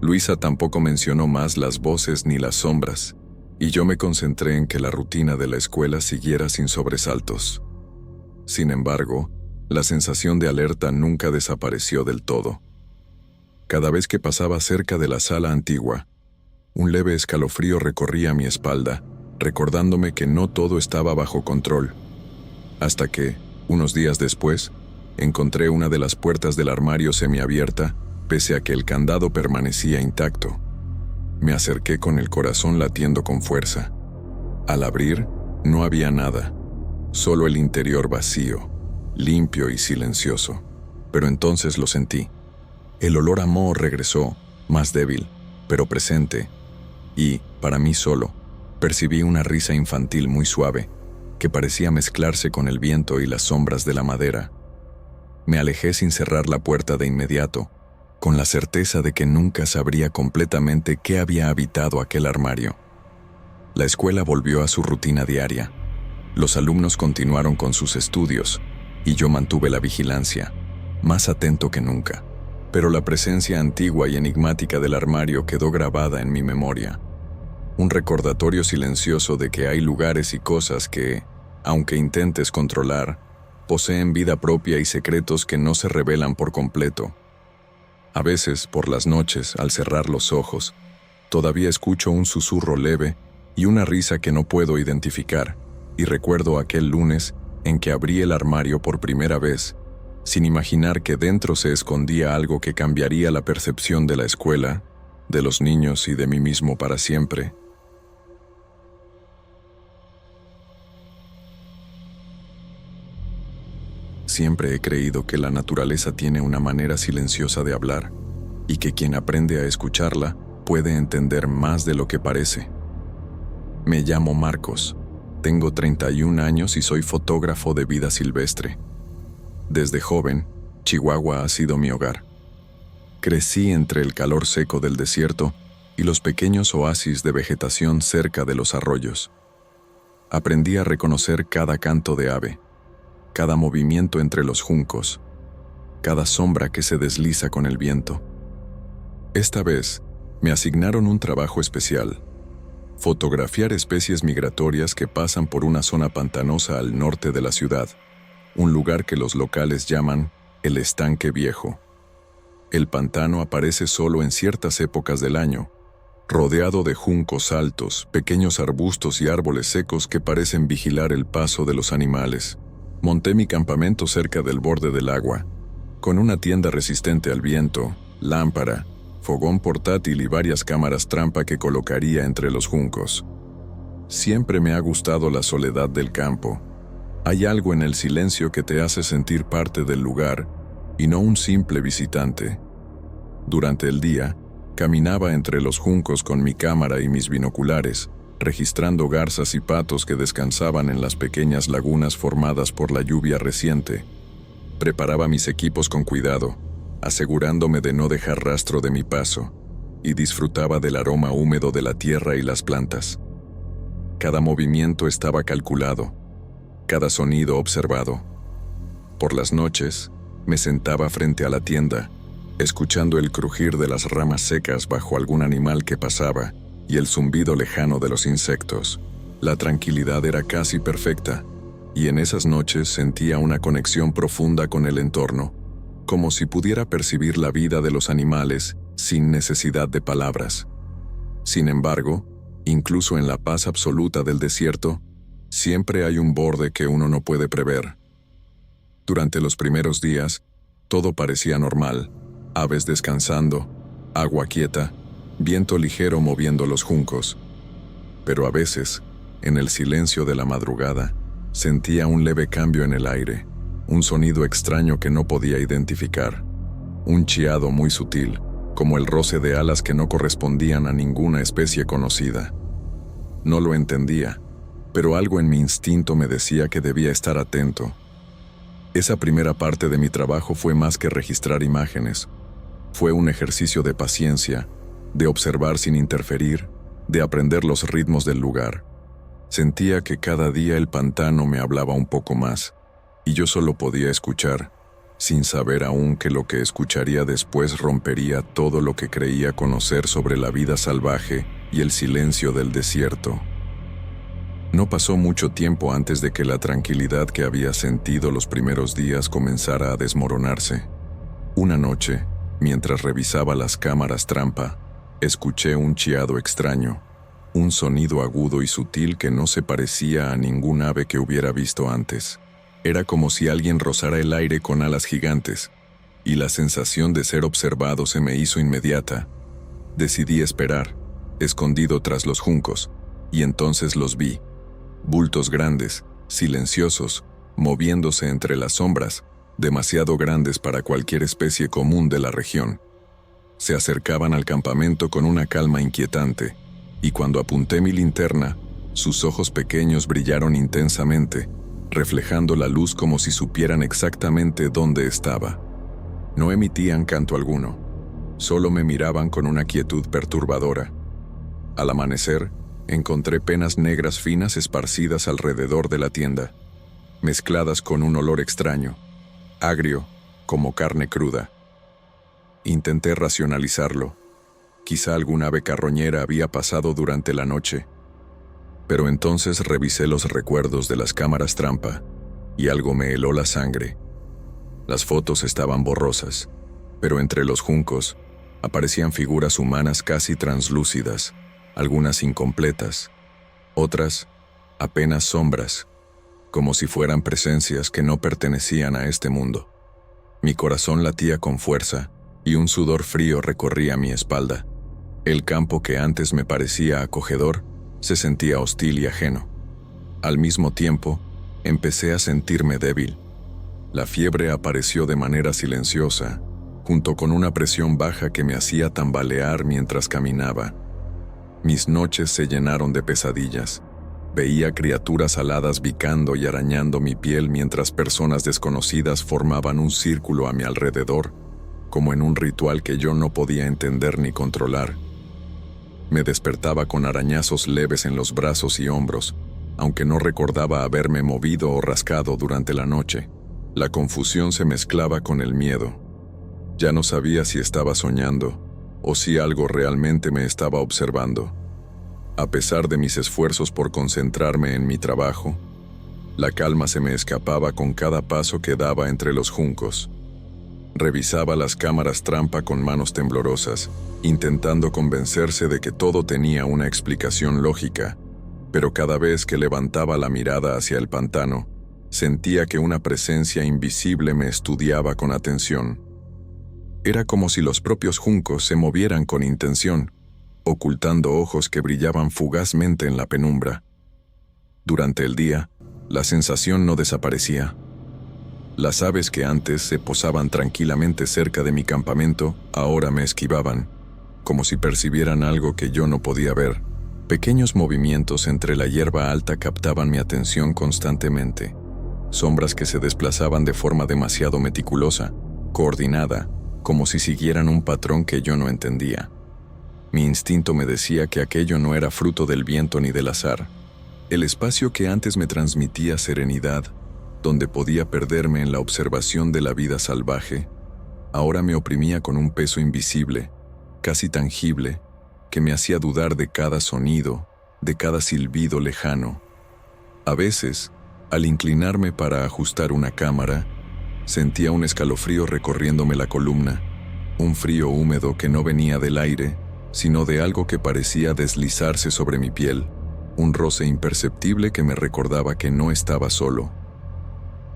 Luisa tampoco mencionó más las voces ni las sombras, y yo me concentré en que la rutina de la escuela siguiera sin sobresaltos. Sin embargo, la sensación de alerta nunca desapareció del todo. Cada vez que pasaba cerca de la sala antigua, un leve escalofrío recorría mi espalda, recordándome que no todo estaba bajo control. Hasta que, unos días después, encontré una de las puertas del armario semiabierta, pese a que el candado permanecía intacto. Me acerqué con el corazón latiendo con fuerza. Al abrir, no había nada, solo el interior vacío, limpio y silencioso. Pero entonces lo sentí. El olor a moho regresó, más débil, pero presente, y, para mí solo, percibí una risa infantil muy suave, que parecía mezclarse con el viento y las sombras de la madera. Me alejé sin cerrar la puerta de inmediato, con la certeza de que nunca sabría completamente qué había habitado aquel armario. La escuela volvió a su rutina diaria. Los alumnos continuaron con sus estudios, y yo mantuve la vigilancia, más atento que nunca. Pero la presencia antigua y enigmática del armario quedó grabada en mi memoria. Un recordatorio silencioso de que hay lugares y cosas que, aunque intentes controlar, poseen vida propia y secretos que no se revelan por completo. A veces, por las noches, al cerrar los ojos, todavía escucho un susurro leve y una risa que no puedo identificar, y recuerdo aquel lunes en que abrí el armario por primera vez, sin imaginar que dentro se escondía algo que cambiaría la percepción de la escuela, de los niños y de mí mismo para siempre. Siempre he creído que la naturaleza tiene una manera silenciosa de hablar, y que quien aprende a escucharla puede entender más de lo que parece. Me llamo Marcos, tengo 31 años y soy fotógrafo de vida silvestre. Desde joven, Chihuahua ha sido mi hogar. Crecí entre el calor seco del desierto y los pequeños oasis de vegetación cerca de los arroyos. Aprendí a reconocer cada canto de ave, cada movimiento entre los juncos, cada sombra que se desliza con el viento. Esta vez, me asignaron un trabajo especial: fotografiar especies migratorias que pasan por una zona pantanosa al norte de la ciudad, un lugar que los locales llaman el Estanque Viejo. El pantano aparece solo en ciertas épocas del año, rodeado de juncos altos, pequeños arbustos y árboles secos que parecen vigilar el paso de los animales. Monté mi campamento cerca del borde del agua, con una tienda resistente al viento, lámpara, fogón portátil y varias cámaras trampa que colocaría entre los juncos. Siempre me ha gustado la soledad del campo. Hay algo en el silencio que te hace sentir parte del lugar y no un simple visitante. Durante el día, caminaba entre los juncos con mi cámara y mis binoculares, registrando garzas y patos que descansaban en las pequeñas lagunas formadas por la lluvia reciente. Preparaba mis equipos con cuidado, asegurándome de no dejar rastro de mi paso, y disfrutaba del aroma húmedo de la tierra y las plantas. Cada movimiento estaba calculado, cada sonido observado. Por las noches, me sentaba frente a la tienda, escuchando el crujir de las ramas secas bajo algún animal que pasaba y el zumbido lejano de los insectos. La tranquilidad era casi perfecta, y en esas noches sentía una conexión profunda con el entorno, como si pudiera percibir la vida de los animales sin necesidad de palabras. Sin embargo, incluso en la paz absoluta del desierto, siempre hay un borde que uno no puede prever. Durante los primeros días, todo parecía normal: aves descansando, agua quieta, viento ligero moviendo los juncos. Pero a veces, en el silencio de la madrugada, sentía un leve cambio en el aire, un sonido extraño que no podía identificar, un chiado muy sutil, como el roce de alas que no correspondían a ninguna especie conocida. No lo entendía, pero algo en mi instinto me decía que debía estar atento. Esa primera parte de mi trabajo fue más que registrar imágenes. Fue un ejercicio de paciencia, de observar sin interferir, de aprender los ritmos del lugar. Sentía que cada día el pantano me hablaba un poco más, y yo solo podía escuchar, sin saber aún que lo que escucharía después rompería todo lo que creía conocer sobre la vida salvaje y el silencio del desierto. No pasó mucho tiempo antes de que la tranquilidad que había sentido los primeros días comenzara a desmoronarse. Una noche, mientras revisaba las cámaras trampa, escuché un chiado extraño, un sonido agudo y sutil que no se parecía a ningún ave que hubiera visto antes. Era como si alguien rozara el aire con alas gigantes, y la sensación de ser observado se me hizo inmediata. Decidí esperar, escondido tras los juncos, y entonces los vi. Bultos grandes, silenciosos, moviéndose entre las sombras, demasiado grandes para cualquier especie común de la región. Se acercaban al campamento con una calma inquietante, y cuando apunté mi linterna, sus ojos pequeños brillaron intensamente, reflejando la luz como si supieran exactamente dónde estaba. No emitían canto alguno, solo me miraban con una quietud perturbadora. Al amanecer, encontré penas negras finas esparcidas alrededor de la tienda. mezcladas con un olor extraño, agrio, como carne cruda. Intenté racionalizarlo. Quizá algún ave carroñera había pasado durante la noche. Pero entonces revisé los recuerdos de las cámaras trampa y algo me heló la sangre. Las fotos estaban borrosas, pero entre los juncos aparecían figuras humanas casi translúcidas, algunas incompletas, otras apenas sombras, como si fueran presencias que no pertenecían a este mundo. Mi corazón latía con fuerza y un sudor frío recorría mi espalda. El campo que antes me parecía acogedor se sentía hostil y ajeno. Al mismo tiempo, empecé a sentirme débil. La fiebre apareció de manera silenciosa, junto con una presión baja que me hacía tambalear mientras caminaba. Mis noches se llenaron de pesadillas. Veía criaturas aladas picando y arañando mi piel mientras personas desconocidas formaban un círculo a mi alrededor, como en un ritual que yo no podía entender ni controlar. Me despertaba con arañazos leves en los brazos y hombros, aunque no recordaba haberme movido o rascado durante la noche. La confusión se mezclaba con el miedo. Ya no sabía si estaba soñando o si algo realmente me estaba observando. A pesar de mis esfuerzos por concentrarme en mi trabajo, la calma se me escapaba con cada paso que daba entre los juncos. Revisaba las cámaras trampa con manos temblorosas, intentando convencerse de que todo tenía una explicación lógica, pero cada vez que levantaba la mirada hacia el pantano, sentía que una presencia invisible me estudiaba con atención. Era como si los propios juncos se movieran con intención, ocultando ojos que brillaban fugazmente en la penumbra. Durante el día, la sensación no desaparecía. Las aves que antes se posaban tranquilamente cerca de mi campamento, ahora me esquivaban, como si percibieran algo que yo no podía ver. Pequeños movimientos entre la hierba alta captaban mi atención constantemente. Sombras que se desplazaban de forma demasiado meticulosa, coordinada, como si siguieran un patrón que yo no entendía. Mi instinto me decía que aquello no era fruto del viento ni del azar. El espacio que antes me transmitía serenidad, donde podía perderme en la observación de la vida salvaje, ahora me oprimía con un peso invisible, casi tangible, que me hacía dudar de cada sonido, de cada silbido lejano. A veces, al inclinarme para ajustar una cámara, sentía un escalofrío recorriéndome la columna, un frío húmedo que no venía del aire, sino de algo que parecía deslizarse sobre mi piel, un roce imperceptible que me recordaba que no estaba solo.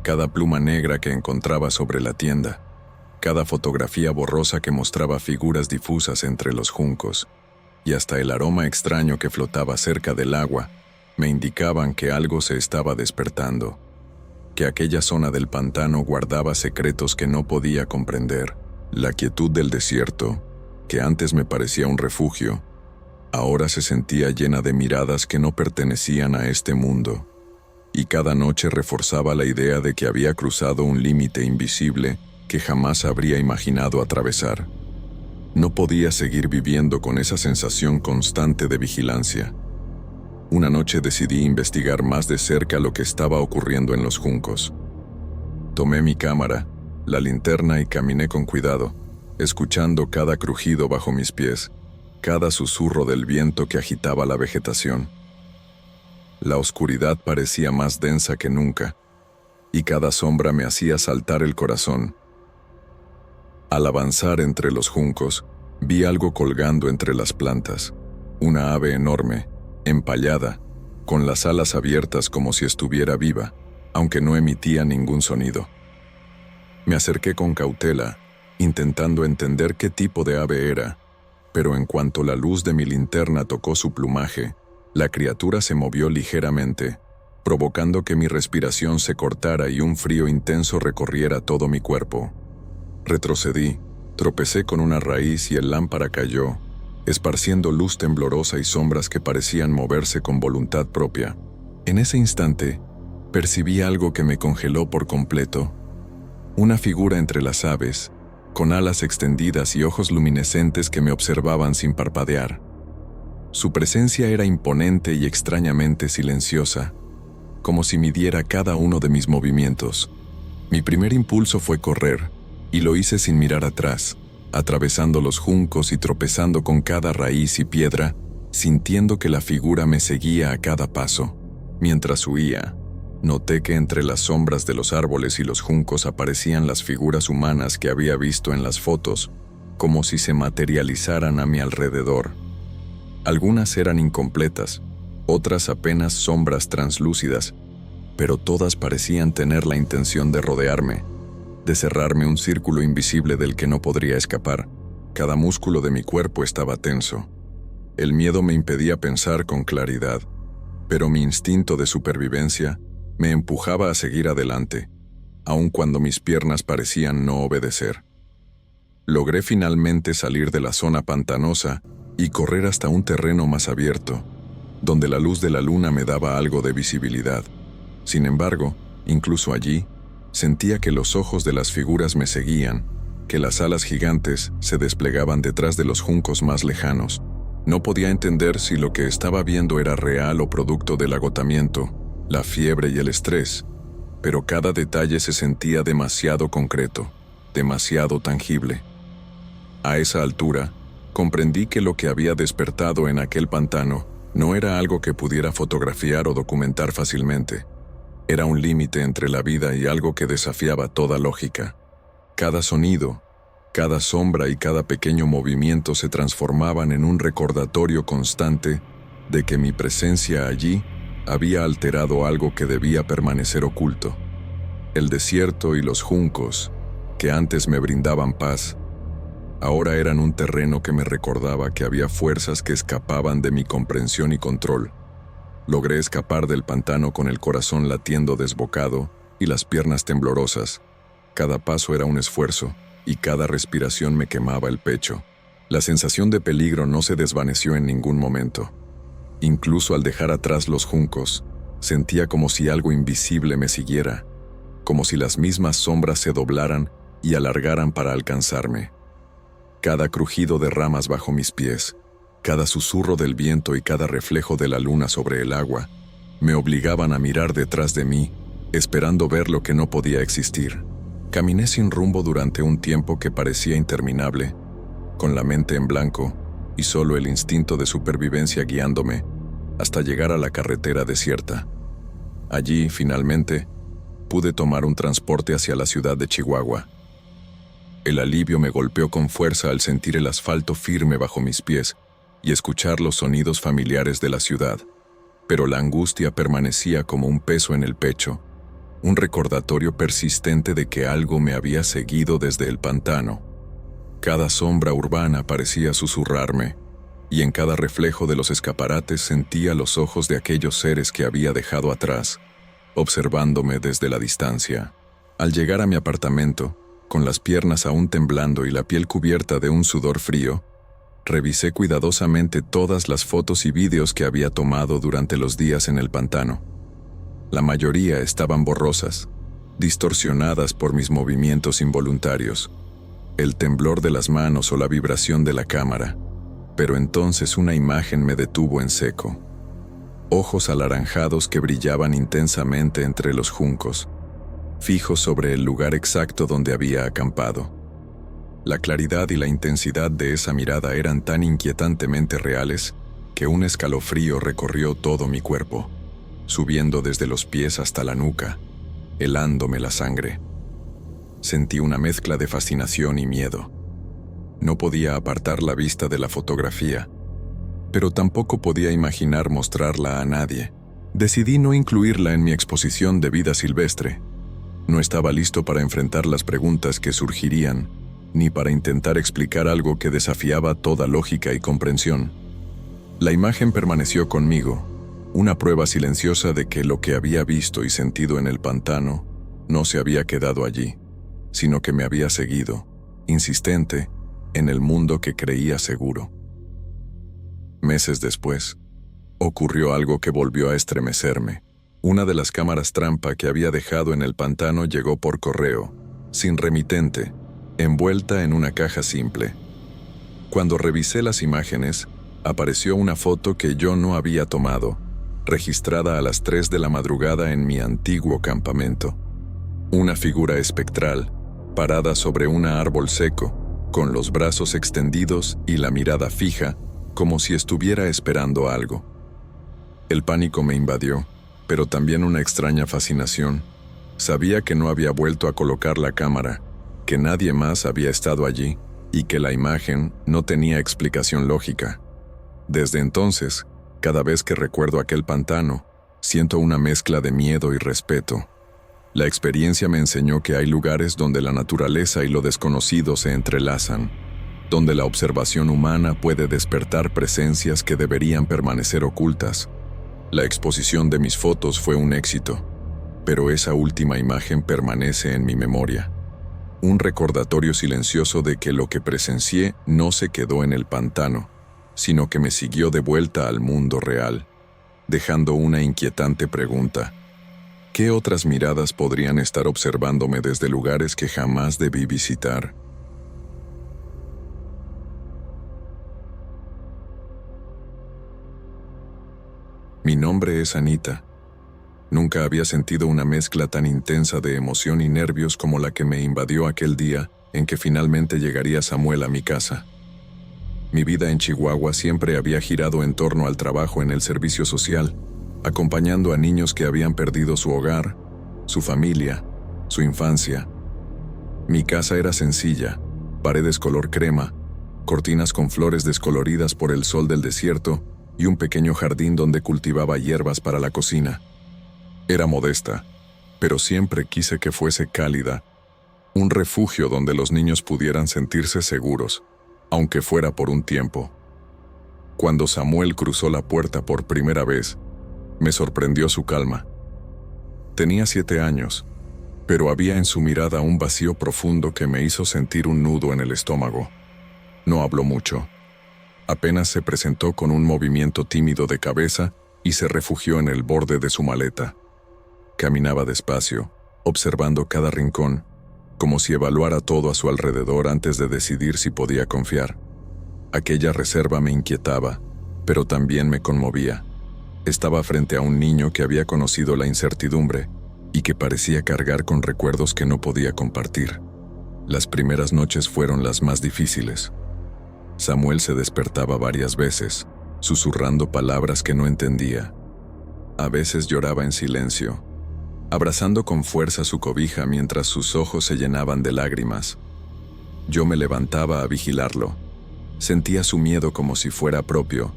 Cada pluma negra que encontraba sobre la tienda, cada fotografía borrosa que mostraba figuras difusas entre los juncos, y hasta el aroma extraño que flotaba cerca del agua, me indicaban que algo se estaba despertando, que aquella zona del pantano guardaba secretos que no podía comprender. La quietud del desierto, que antes me parecía un refugio, ahora se sentía llena de miradas que no pertenecían a este mundo, y cada noche reforzaba la idea de que había cruzado un límite invisible que jamás habría imaginado atravesar. No podía seguir viviendo con esa sensación constante de vigilancia. Una noche decidí investigar más de cerca lo que estaba ocurriendo en los juncos. Tomé mi cámara, la linterna y caminé con cuidado, escuchando cada crujido bajo mis pies, cada susurro del viento que agitaba la vegetación. La oscuridad parecía más densa que nunca, y cada sombra me hacía saltar el corazón. Al avanzar entre los juncos, vi algo colgando entre las plantas, una ave enorme, empallada, con las alas abiertas como si estuviera viva, aunque no emitía ningún sonido. Me acerqué con cautela, intentando entender qué tipo de ave era, pero en cuanto la luz de mi linterna tocó su plumaje, la criatura se movió ligeramente, provocando que mi respiración se cortara y un frío intenso recorriera todo mi cuerpo. Retrocedí, tropecé con una raíz y el lámpara cayó, esparciendo luz temblorosa y sombras que parecían moverse con voluntad propia. En ese instante, percibí algo que me congeló por completo. Una figura entre las aves, con alas extendidas y ojos luminescentes que me observaban sin parpadear. Su presencia era imponente y extrañamente silenciosa, como si midiera cada uno de mis movimientos. Mi primer impulso fue correr, y lo hice sin mirar atrás, atravesando los juncos y tropezando con cada raíz y piedra, sintiendo que la figura me seguía a cada paso. Mientras huía, noté que entre las sombras de los árboles y los juncos aparecían las figuras humanas que había visto en las fotos, como si se materializaran a mi alrededor. Algunas eran incompletas, otras apenas sombras translúcidas, pero todas parecían tener la intención de rodearme, de cerrarme un círculo invisible del que no podría escapar. Cada músculo de mi cuerpo estaba tenso. El miedo me impedía pensar con claridad, pero mi instinto de supervivencia me empujaba a seguir adelante, aun cuando mis piernas parecían no obedecer. Logré finalmente salir de la zona pantanosa y correr hasta un terreno más abierto, donde la luz de la luna me daba algo de visibilidad. Sin embargo, incluso allí, sentía que los ojos de las figuras me seguían, que las alas gigantes se desplegaban detrás de los juncos más lejanos. No podía entender si lo que estaba viendo era real o producto del agotamiento, la fiebre y el estrés, pero cada detalle se sentía demasiado concreto, demasiado tangible. A esa altura, comprendí que lo que había despertado en aquel pantano no era algo que pudiera fotografiar o documentar fácilmente. Era un límite entre la vida y algo que desafiaba toda lógica. Cada sonido, cada sombra y cada pequeño movimiento se transformaban en un recordatorio constante de que mi presencia allí había alterado algo que debía permanecer oculto. El desierto y los juncos, que antes me brindaban paz, ahora eran un terreno que me recordaba que había fuerzas que escapaban de mi comprensión y control. Logré escapar del pantano con el corazón latiendo desbocado y las piernas temblorosas. Cada paso era un esfuerzo, y cada respiración me quemaba el pecho. La sensación de peligro no se desvaneció en ningún momento. Incluso al dejar atrás los juncos, sentía como si algo invisible me siguiera, como si las mismas sombras se doblaran y alargaran para alcanzarme. Cada crujido de ramas bajo mis pies, cada susurro del viento y cada reflejo de la luna sobre el agua, me obligaban a mirar detrás de mí, esperando ver lo que no podía existir. Caminé sin rumbo durante un tiempo que parecía interminable, con la mente en blanco y solo el instinto de supervivencia guiándome, hasta llegar a la carretera desierta. Allí, finalmente, pude tomar un transporte hacia la ciudad de Chihuahua. El alivio me golpeó con fuerza al sentir el asfalto firme bajo mis pies y escuchar los sonidos familiares de la ciudad, pero la angustia permanecía como un peso en el pecho, un recordatorio persistente de que algo me había seguido desde el pantano. Cada sombra urbana parecía susurrarme, y en cada reflejo de los escaparates sentía los ojos de aquellos seres que había dejado atrás, observándome desde la distancia. Al llegar a mi apartamento, con las piernas aún temblando y la piel cubierta de un sudor frío, revisé cuidadosamente todas las fotos y vídeos que había tomado durante los días en el pantano. La mayoría estaban borrosas, distorsionadas por mis movimientos involuntarios, el temblor de las manos o la vibración de la cámara, pero entonces una imagen me detuvo en seco. Ojos alaranjados que brillaban intensamente entre los juncos, fijos sobre el lugar exacto donde había acampado. La claridad y la intensidad de esa mirada eran tan inquietantemente reales que un escalofrío recorrió todo mi cuerpo, subiendo desde los pies hasta la nuca, helándome la sangre. Sentí una mezcla de fascinación y miedo. No podía apartar la vista de la fotografía, pero tampoco podía imaginar mostrarla a nadie. Decidí no incluirla en mi exposición de vida silvestre. No estaba listo para enfrentar las preguntas que surgirían, ni para intentar explicar algo que desafiaba toda lógica y comprensión. La imagen permaneció conmigo, una prueba silenciosa de que lo que había visto y sentido en el pantano no se había quedado allí, sino que me había seguido, insistente, en el mundo que creía seguro. Meses después, ocurrió algo que volvió a estremecerme. Una de las cámaras trampa que había dejado en el pantano llegó por correo, sin remitente, envuelta en una caja simple. Cuando revisé las imágenes, apareció una foto que yo no había tomado, registrada a las 3 de la madrugada en mi antiguo campamento. Una figura espectral, parada sobre un árbol seco, con los brazos extendidos y la mirada fija, como si estuviera esperando algo. El pánico me invadió, pero también una extraña fascinación. Sabía que no había vuelto a colocar la cámara, que nadie más había estado allí y que la imagen no tenía explicación lógica. Desde entonces, cada vez que recuerdo aquel pantano, siento una mezcla de miedo y respeto. La experiencia me enseñó que hay lugares donde la naturaleza y lo desconocido se entrelazan, donde la observación humana puede despertar presencias que deberían permanecer ocultas. La exposición de mis fotos fue un éxito, pero esa última imagen permanece en mi memoria. Un recordatorio silencioso de que lo que presencié no se quedó en el pantano, sino que me siguió de vuelta al mundo real, dejando una inquietante pregunta. ¿Qué otras miradas podrían estar observándome desde lugares que jamás debí visitar? Mi nombre es Anita. Nunca había sentido una mezcla tan intensa de emoción y nervios como la que me invadió aquel día en que finalmente llegaría Samuel a mi casa. Mi vida en Chihuahua siempre había girado en torno al trabajo en el servicio social, acompañando a niños que habían perdido su hogar, su familia, su infancia. Mi casa era sencilla, paredes color crema, cortinas con flores descoloridas por el sol del desierto y un pequeño jardín donde cultivaba hierbas para la cocina. Era modesta, pero siempre quise que fuese cálida, un refugio donde los niños pudieran sentirse seguros, aunque fuera por un tiempo. Cuando Samuel cruzó la puerta por primera vez, me sorprendió su calma. Tenía 7 años, pero había en su mirada un vacío profundo que me hizo sentir un nudo en el estómago. No habló mucho. Apenas se presentó con un movimiento tímido de cabeza y se refugió en el borde de su maleta. Caminaba despacio, observando cada rincón, como si evaluara todo a su alrededor antes de decidir si podía confiar. Aquella reserva me inquietaba, pero también me conmovía. Estaba frente a un niño que había conocido la incertidumbre y que parecía cargar con recuerdos que no podía compartir. Las primeras noches fueron las más difíciles. Samuel se despertaba varias veces, susurrando palabras que no entendía. A veces lloraba en silencio, abrazando con fuerza su cobija mientras sus ojos se llenaban de lágrimas. Yo me levantaba a vigilarlo. Sentía su miedo como si fuera propio,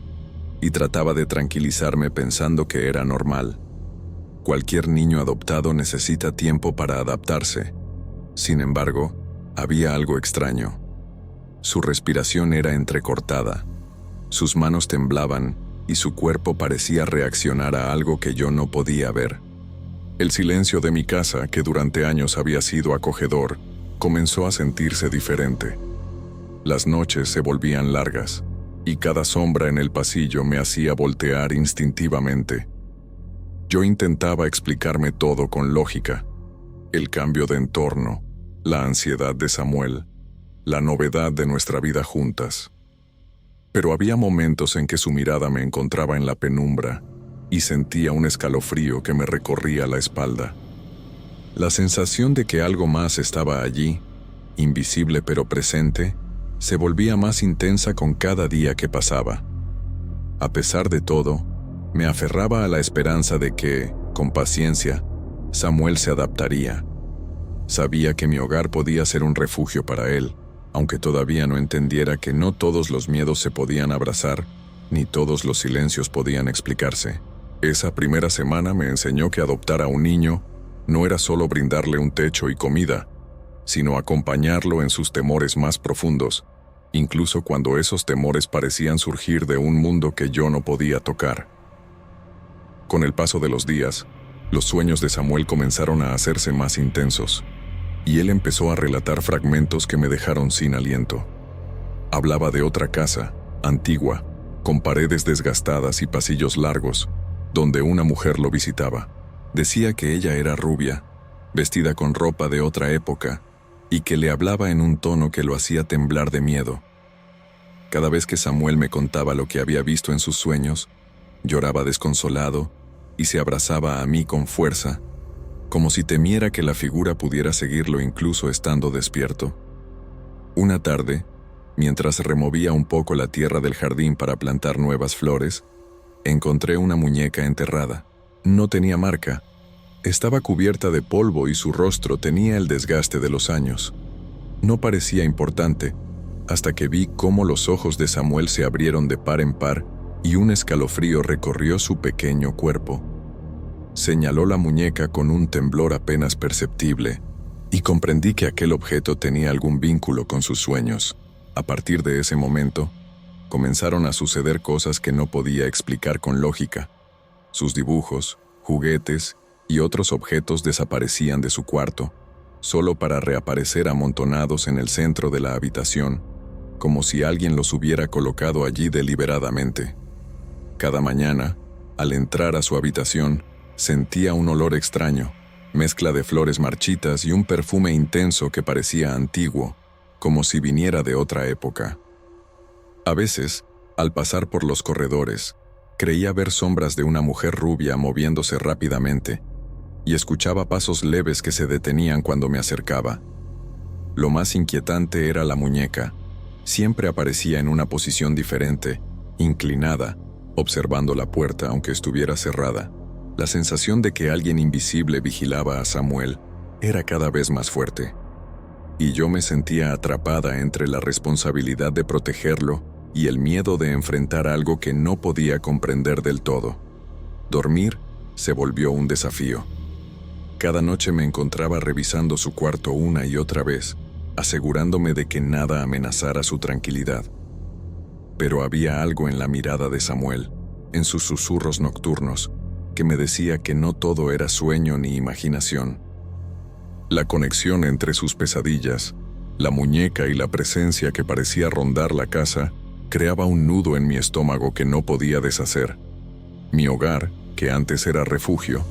y trataba de tranquilizarme pensando que era normal. Cualquier niño adoptado necesita tiempo para adaptarse. Sin embargo, había algo extraño. Su respiración era entrecortada, sus manos temblaban y su cuerpo parecía reaccionar a algo que yo no podía ver. El silencio de mi casa, que durante años había sido acogedor, comenzó a sentirse diferente. Las noches se volvían largas, y cada sombra en el pasillo me hacía voltear instintivamente. Yo intentaba explicarme todo con lógica: el cambio de entorno, la ansiedad de Samuel, la novedad de nuestra vida juntas. Pero había momentos en que su mirada me encontraba en la penumbra y sentía un escalofrío que me recorría la espalda. La sensación de que algo más estaba allí, invisible pero presente, se volvía más intensa con cada día que pasaba. A pesar de todo, me aferraba a la esperanza de que, con paciencia, Samuel se adaptaría. Sabía que mi hogar podía ser un refugio para él, aunque todavía no entendiera que no todos los miedos se podían abrazar, ni todos los silencios podían explicarse. Esa primera semana me enseñó que adoptar a un niño no era solo brindarle un techo y comida, sino acompañarlo en sus temores más profundos, incluso cuando esos temores parecían surgir de un mundo que yo no podía tocar. Con el paso de los días, los sueños de Samuel comenzaron a hacerse más intensos, y él empezó a relatar fragmentos que me dejaron sin aliento. Hablaba de otra casa, antigua, con paredes desgastadas y pasillos largos, donde una mujer lo visitaba. Decía que ella era rubia, vestida con ropa de otra época, y que le hablaba en un tono que lo hacía temblar de miedo. Cada vez que Samuel me contaba lo que había visto en sus sueños, lloraba desconsolado y se abrazaba a mí con fuerza, como si temiera que la figura pudiera seguirlo incluso estando despierto. Una tarde, mientras removía un poco la tierra del jardín para plantar nuevas flores, encontré una muñeca enterrada. No tenía marca, estaba cubierta de polvo y su rostro tenía el desgaste de los años. No parecía importante, hasta que vi cómo los ojos de Samuel se abrieron de par en par y un escalofrío recorrió su pequeño cuerpo. Señaló la muñeca con un temblor apenas perceptible, y comprendí que aquel objeto tenía algún vínculo con sus sueños. A partir de ese momento, comenzaron a suceder cosas que no podía explicar con lógica. Sus dibujos, juguetes y otros objetos desaparecían de su cuarto, solo para reaparecer amontonados en el centro de la habitación, como si alguien los hubiera colocado allí deliberadamente. Cada mañana, al entrar a su habitación, sentía un olor extraño, mezcla de flores marchitas y un perfume intenso que parecía antiguo, como si viniera de otra época. A veces, al pasar por los corredores, creía ver sombras de una mujer rubia moviéndose rápidamente, y escuchaba pasos leves que se detenían cuando me acercaba. Lo más inquietante era la muñeca. Siempre aparecía en una posición diferente, inclinada, observando la puerta aunque estuviera cerrada. La sensación de que alguien invisible vigilaba a Samuel era cada vez más fuerte, y yo me sentía atrapada entre la responsabilidad de protegerlo y el miedo de enfrentar algo que no podía comprender del todo. Dormir se volvió un desafío. Cada noche me encontraba revisando su cuarto una y otra vez, asegurándome de que nada amenazara su tranquilidad. Pero había algo en la mirada de Samuel, en sus susurros nocturnos, que me decía que no todo era sueño ni imaginación. La conexión entre sus pesadillas, la muñeca y la presencia que parecía rondar la casa, creaba un nudo en mi estómago que no podía deshacer. Mi hogar, que antes era refugio,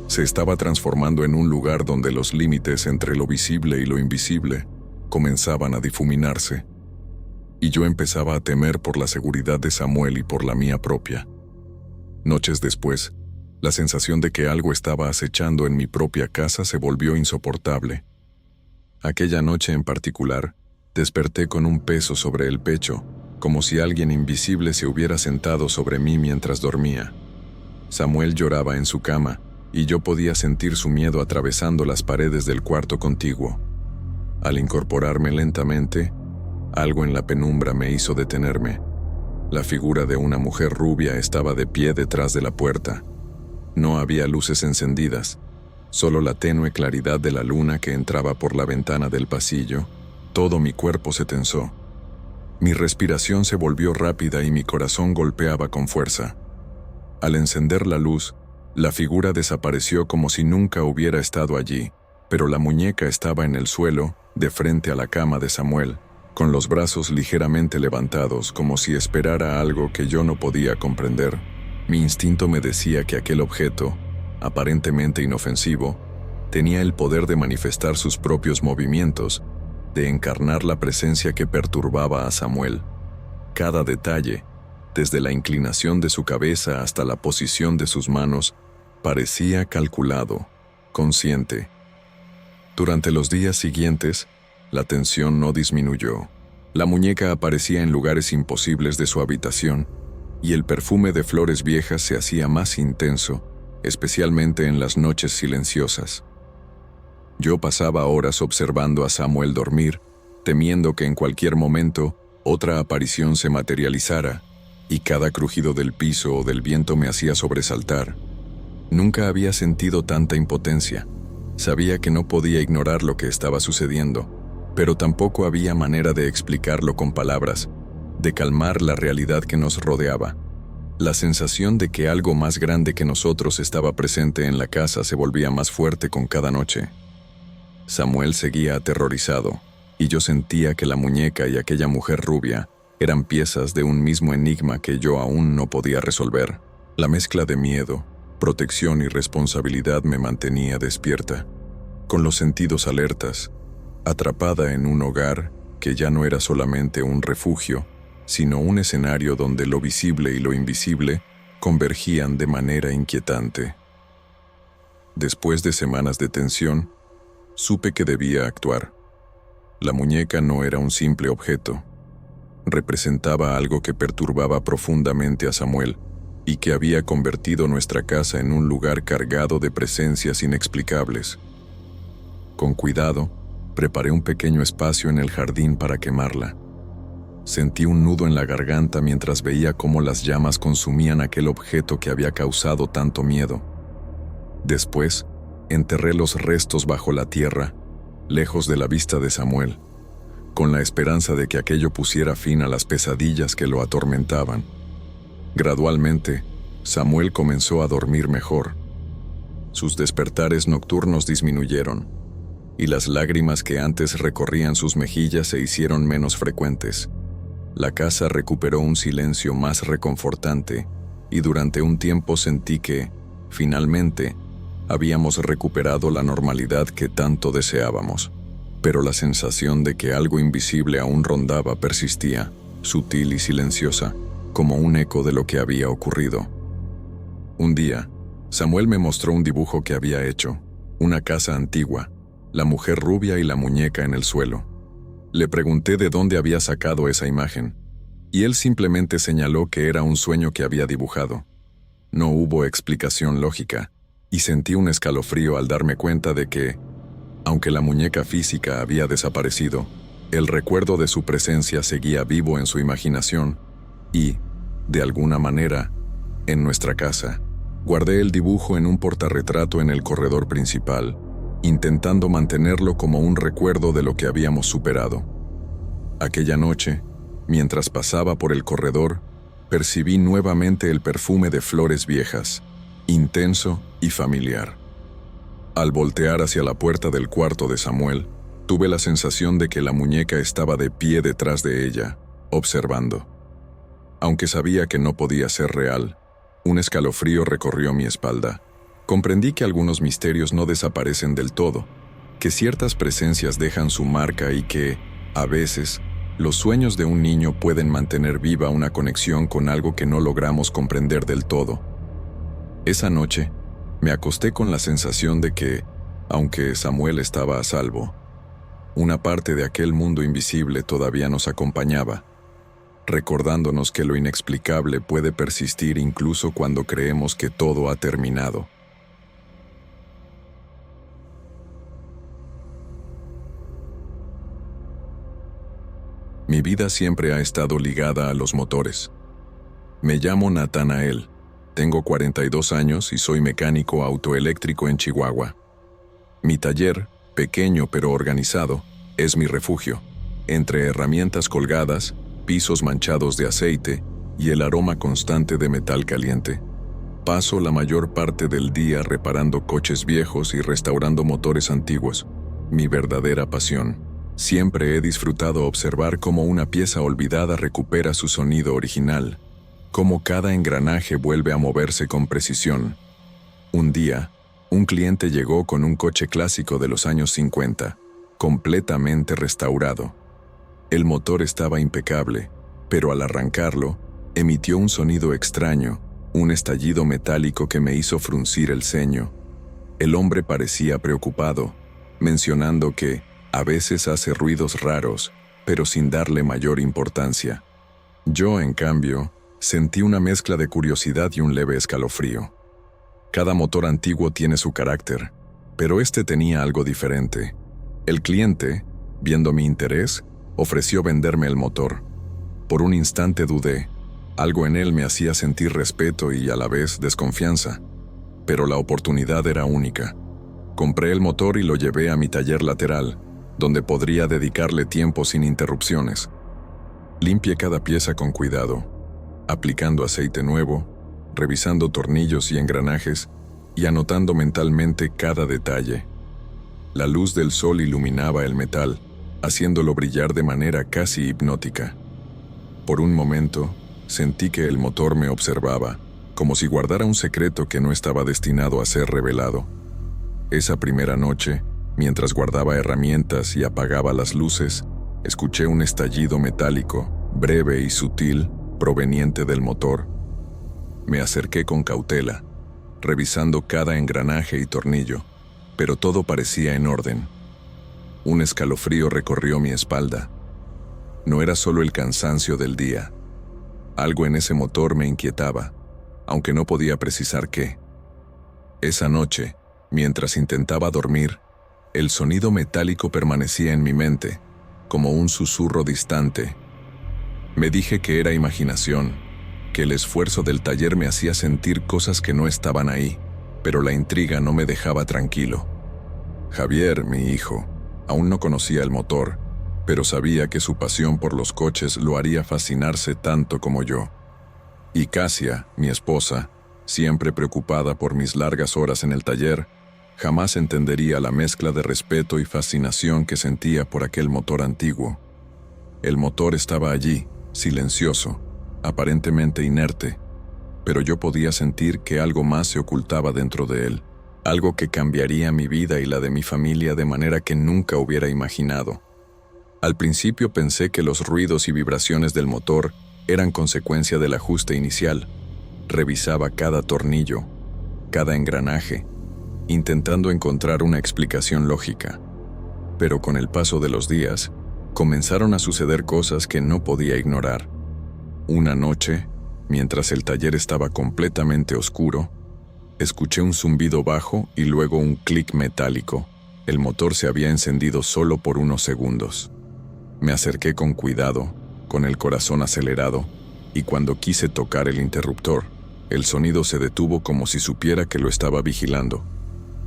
se estaba transformando en un lugar donde los límites entre lo visible y lo invisible comenzaban a difuminarse. Y yo empezaba a temer por la seguridad de Samuel y por la mía propia. Noches después, la sensación de que algo estaba acechando en mi propia casa se volvió insoportable. Aquella noche en particular, desperté con un peso sobre el pecho, como si alguien invisible se hubiera sentado sobre mí mientras dormía. Samuel lloraba en su cama, y yo podía sentir su miedo atravesando las paredes del cuarto contiguo. Al incorporarme lentamente, algo en la penumbra me hizo detenerme. La figura de una mujer rubia estaba de pie detrás de la puerta. No había luces encendidas, solo la tenue claridad de la luna que entraba por la ventana del pasillo. Todo mi cuerpo se tensó. Mi respiración se volvió rápida y mi corazón golpeaba con fuerza. Al encender la luz, la figura desapareció como si nunca hubiera estado allí, pero la muñeca estaba en el suelo, de frente a la cama de Samuel, con los brazos ligeramente levantados como si esperara algo que yo no podía comprender. Mi instinto me decía que aquel objeto, aparentemente inofensivo, tenía el poder de manifestar sus propios movimientos, de encarnar la presencia que perturbaba a Samuel. Cada detalle, desde la inclinación de su cabeza hasta la posición de sus manos, parecía calculado, consciente. Durante los días siguientes, la tensión no disminuyó. La muñeca aparecía en lugares imposibles de su habitación, y el perfume de flores viejas se hacía más intenso, especialmente en las noches silenciosas. Yo pasaba horas observando a Samuel dormir, temiendo que en cualquier momento otra aparición se materializara, y cada crujido del piso o del viento me hacía sobresaltar. Nunca había sentido tanta impotencia. Sabía que no podía ignorar lo que estaba sucediendo, pero tampoco había manera de explicarlo con palabras, de calmar la realidad que nos rodeaba. La sensación de que algo más grande que nosotros estaba presente en la casa se volvía más fuerte con cada noche. Samuel seguía aterrorizado, y yo sentía que la muñeca y aquella mujer rubia eran piezas de un mismo enigma que yo aún no podía resolver. La mezcla de miedo, protección y responsabilidad me mantenía despierta, con los sentidos alertas, atrapada en un hogar que ya no era solamente un refugio, sino un escenario donde lo visible y lo invisible convergían de manera inquietante. Después de semanas de tensión, supe que debía actuar. La muñeca no era un simple objeto. Representaba algo que perturbaba profundamente a Samuel y que había convertido nuestra casa en un lugar cargado de presencias inexplicables. Con cuidado, preparé un pequeño espacio en el jardín para quemarla. Sentí un nudo en la garganta mientras veía cómo las llamas consumían aquel objeto que había causado tanto miedo. Después, enterré los restos bajo la tierra, lejos de la vista de Samuel, con la esperanza de que aquello pusiera fin a las pesadillas que lo atormentaban. Gradualmente, Samuel comenzó a dormir mejor. Sus despertares nocturnos disminuyeron, y las lágrimas que antes recorrían sus mejillas se hicieron menos frecuentes. La casa recuperó un silencio más reconfortante, y durante un tiempo sentí que, finalmente, habíamos recuperado la normalidad que tanto deseábamos. Pero la sensación de que algo invisible aún rondaba persistía, sutil y silenciosa, como un eco de lo que había ocurrido. Un día, Samuel me mostró un dibujo que había hecho, una casa antigua, la mujer rubia y la muñeca en el suelo. Le pregunté de dónde había sacado esa imagen, y él simplemente señaló que era un sueño que había dibujado. No hubo explicación lógica, y sentí un escalofrío al darme cuenta de que, aunque la muñeca física había desaparecido, el recuerdo de su presencia seguía vivo en su imaginación y, de alguna manera, en nuestra casa. Guardé el dibujo en un portarretrato en el corredor principal, intentando mantenerlo como un recuerdo de lo que habíamos superado. Aquella noche, mientras pasaba por el corredor, percibí nuevamente el perfume de flores viejas, intenso y familiar. Al voltear hacia la puerta del cuarto de Samuel, tuve la sensación de que la muñeca estaba de pie detrás de ella, observando. Aunque sabía que no podía ser real, un escalofrío recorrió mi espalda. Comprendí que algunos misterios no desaparecen del todo, que ciertas presencias dejan su marca y que, a veces, los sueños de un niño pueden mantener viva una conexión con algo que no logramos comprender del todo. Esa noche, me acosté con la sensación de que, aunque Samuel estaba a salvo, una parte de aquel mundo invisible todavía nos acompañaba, recordándonos que lo inexplicable puede persistir incluso cuando creemos que todo ha terminado. Mi vida siempre ha estado ligada a los motores. Me llamo Natanael, tengo 42 años y soy mecánico autoeléctrico en Chihuahua. Mi taller, pequeño pero organizado, es mi refugio, entre herramientas colgadas, pisos manchados de aceite y el aroma constante de metal caliente. Paso la mayor parte del día reparando coches viejos y restaurando motores antiguos, mi verdadera pasión. Siempre he disfrutado observar cómo una pieza olvidada recupera su sonido original, cómo cada engranaje vuelve a moverse con precisión. Un día, un cliente llegó con un coche clásico de los años 50, completamente restaurado. El motor estaba impecable, pero al arrancarlo, emitió un sonido extraño, un estallido metálico que me hizo fruncir el ceño. El hombre parecía preocupado, mencionando que a veces hace ruidos raros, pero sin darle mayor importancia. Yo, en cambio, sentí una mezcla de curiosidad y un leve escalofrío. Cada motor antiguo tiene su carácter, pero este tenía algo diferente. El cliente, viendo mi interés, ofreció venderme el motor. Por un instante dudé. Algo en él me hacía sentir respeto y a la vez desconfianza. Pero la oportunidad era única. Compré el motor y lo llevé a mi taller lateral, donde podría dedicarle tiempo sin interrupciones. Limpié cada pieza con cuidado, aplicando aceite nuevo, revisando tornillos y engranajes y anotando mentalmente cada detalle. La luz del sol iluminaba el metal, haciéndolo brillar de manera casi hipnótica. Por un momento, sentí que el motor me observaba, como si guardara un secreto que no estaba destinado a ser revelado. Esa primera noche, mientras guardaba herramientas y apagaba las luces, escuché un estallido metálico, breve y sutil, proveniente del motor. Me acerqué con cautela, revisando cada engranaje y tornillo, pero todo parecía en orden. Un escalofrío recorrió mi espalda. No era solo el cansancio del día. Algo en ese motor me inquietaba, aunque no podía precisar qué. Esa noche, mientras intentaba dormir, el sonido metálico permanecía en mi mente, como un susurro distante. Me dije que era imaginación, que el esfuerzo del taller me hacía sentir cosas que no estaban ahí, pero la intriga no me dejaba tranquilo. Javier, mi hijo, aún no conocía el motor, pero sabía que su pasión por los coches lo haría fascinarse tanto como yo. Y Casia, mi esposa, siempre preocupada por mis largas horas en el taller, jamás entendería la mezcla de respeto y fascinación que sentía por aquel motor antiguo. El motor estaba allí, silencioso, aparentemente inerte, pero yo podía sentir que algo más se ocultaba dentro de él, algo que cambiaría mi vida y la de mi familia de manera que nunca hubiera imaginado. Al principio pensé que los ruidos y vibraciones del motor eran consecuencia del ajuste inicial. Revisaba cada tornillo, cada engranaje, intentando encontrar una explicación lógica. Pero con el paso de los días, comenzaron a suceder cosas que no podía ignorar. Una noche, mientras el taller estaba completamente oscuro, escuché un zumbido bajo y luego un clic metálico. El motor se había encendido solo por unos segundos. Me acerqué con cuidado, con el corazón acelerado, y cuando quise tocar el interruptor, el sonido se detuvo como si supiera que lo estaba vigilando.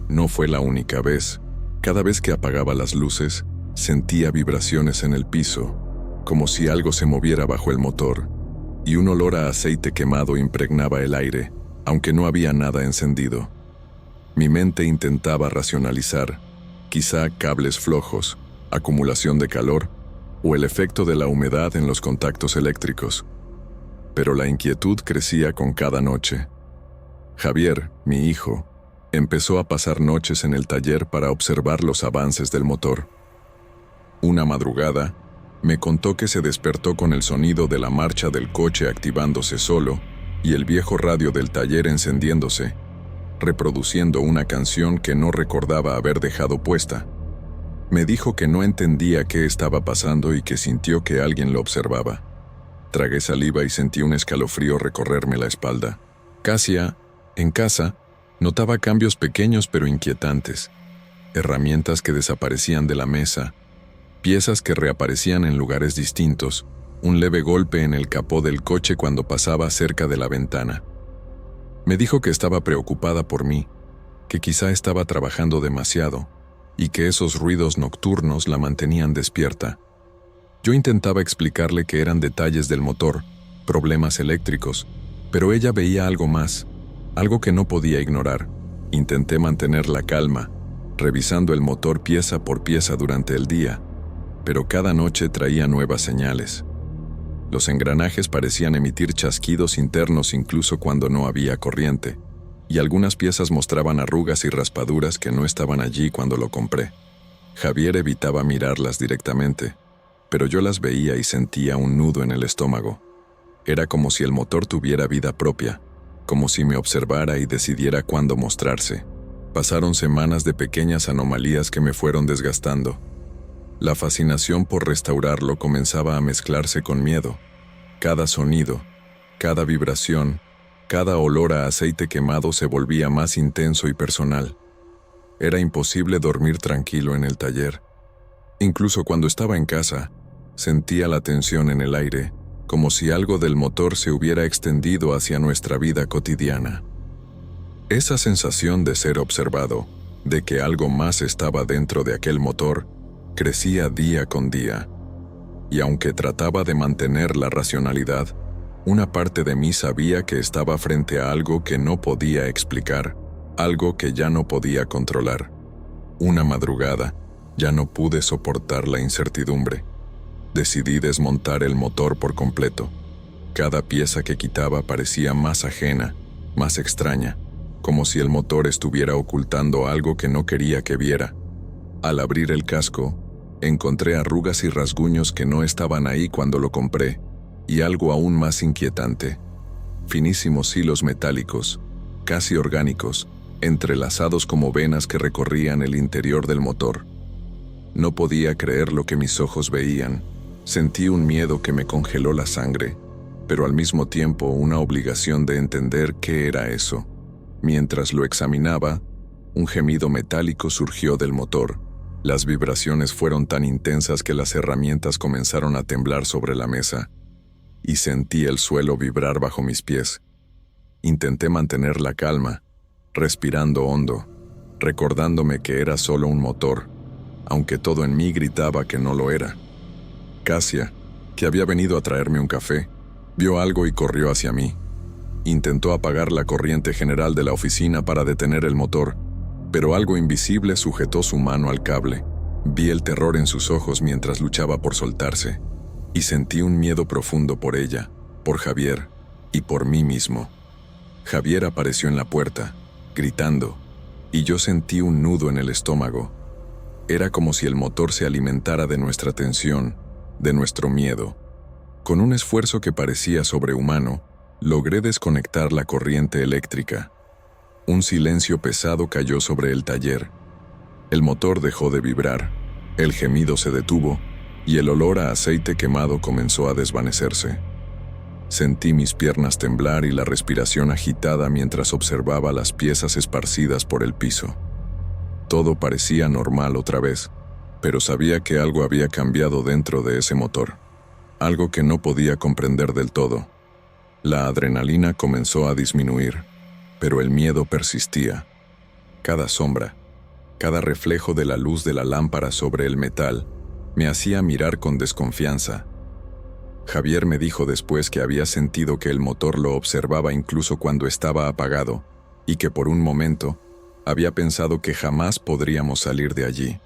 No fue la única vez. Cada vez que apagaba las luces, sentía vibraciones en el piso, como si algo se moviera bajo el motor, y un olor a aceite quemado impregnaba el aire, aunque no había nada encendido. Mi mente intentaba racionalizar, quizá cables flojos, acumulación de calor, o el efecto de la humedad en los contactos eléctricos. Pero la inquietud crecía con cada noche. Javier, mi hijo, empezó a pasar noches en el taller para observar los avances del motor. Una madrugada, me contó que se despertó con el sonido de la marcha del coche activándose solo y el viejo radio del taller encendiéndose, reproduciendo una canción que no recordaba haber dejado puesta. Me dijo que no entendía qué estaba pasando y que sintió que alguien lo observaba. Tragué saliva y sentí un escalofrío recorrerme la espalda. Casia, en casa, notaba cambios pequeños pero inquietantes. Herramientas que desaparecían de la mesa, piezas que reaparecían en lugares distintos, un leve golpe en el capó del coche cuando pasaba cerca de la ventana. Me dijo que estaba preocupada por mí, que quizá estaba trabajando demasiado, y que esos ruidos nocturnos la mantenían despierta. Yo intentaba explicarle que eran detalles del motor, problemas eléctricos, pero ella veía algo más, algo que no podía ignorar. Intenté mantener la calma, revisando el motor pieza por pieza durante el día, pero cada noche traía nuevas señales. Los engranajes parecían emitir chasquidos internos incluso cuando no había corriente, y algunas piezas mostraban arrugas y raspaduras que no estaban allí cuando lo compré. Javier evitaba mirarlas directamente, pero yo las veía y sentía un nudo en el estómago. Era como si el motor tuviera vida propia, como si me observara y decidiera cuándo mostrarse. Pasaron semanas de pequeñas anomalías que me fueron desgastando. La fascinación por restaurarlo comenzaba a mezclarse con miedo. Cada sonido, cada vibración, cada olor a aceite quemado se volvía más intenso y personal. Era imposible dormir tranquilo en el taller. Incluso cuando estaba en casa, sentía la tensión en el aire, como si algo del motor se hubiera extendido hacia nuestra vida cotidiana. Esa sensación de ser observado, de que algo más estaba dentro de aquel motor, crecía día con día. Y aunque trataba de mantener la racionalidad, una parte de mí sabía que estaba frente a algo que no podía explicar, algo que ya no podía controlar. Una madrugada, ya no pude soportar la incertidumbre. Decidí desmontar el motor por completo. Cada pieza que quitaba parecía más ajena, más extraña, como si el motor estuviera ocultando algo que no quería que viera. Al abrir el casco, encontré arrugas y rasguños que no estaban ahí cuando lo compré, y algo aún más inquietante: finísimos hilos metálicos, casi orgánicos, entrelazados como venas que recorrían el interior del motor. No podía creer lo que mis ojos veían. Sentí un miedo que me congeló la sangre, pero al mismo tiempo una obligación de entender qué era eso. Mientras lo examinaba, un gemido metálico surgió del motor. Las vibraciones fueron tan intensas que las herramientas comenzaron a temblar sobre la mesa, y sentí el suelo vibrar bajo mis pies. Intenté mantener la calma, respirando hondo, recordándome que era solo un motor, aunque todo en mí gritaba que no lo era. Kasia, que había venido a traerme un café, vio algo y corrió hacia mí. Intentó apagar la corriente general de la oficina para detener el motor, pero algo invisible sujetó su mano al cable. Vi el terror en sus ojos mientras luchaba por soltarse, y sentí un miedo profundo por ella, por Javier y por mí mismo. Javier apareció en la puerta, gritando, y yo sentí un nudo en el estómago. Era como si el motor se alimentara de nuestra tensión, de nuestro miedo. Con un esfuerzo que parecía sobrehumano, logré desconectar la corriente eléctrica. Un silencio pesado cayó sobre el taller. El motor dejó de vibrar, el gemido se detuvo, y el olor a aceite quemado comenzó a desvanecerse. Sentí mis piernas temblar y la respiración agitada mientras observaba las piezas esparcidas por el piso. Todo parecía normal otra vez, pero sabía que algo había cambiado dentro de ese motor. Algo que no podía comprender del todo. La adrenalina comenzó a disminuir, pero el miedo persistía. Cada sombra, cada reflejo de la luz de la lámpara sobre el metal, me hacía mirar con desconfianza. Javier me dijo después que había sentido que el motor lo observaba incluso cuando estaba apagado, y que por un momento había pensado que jamás podríamos salir de allí.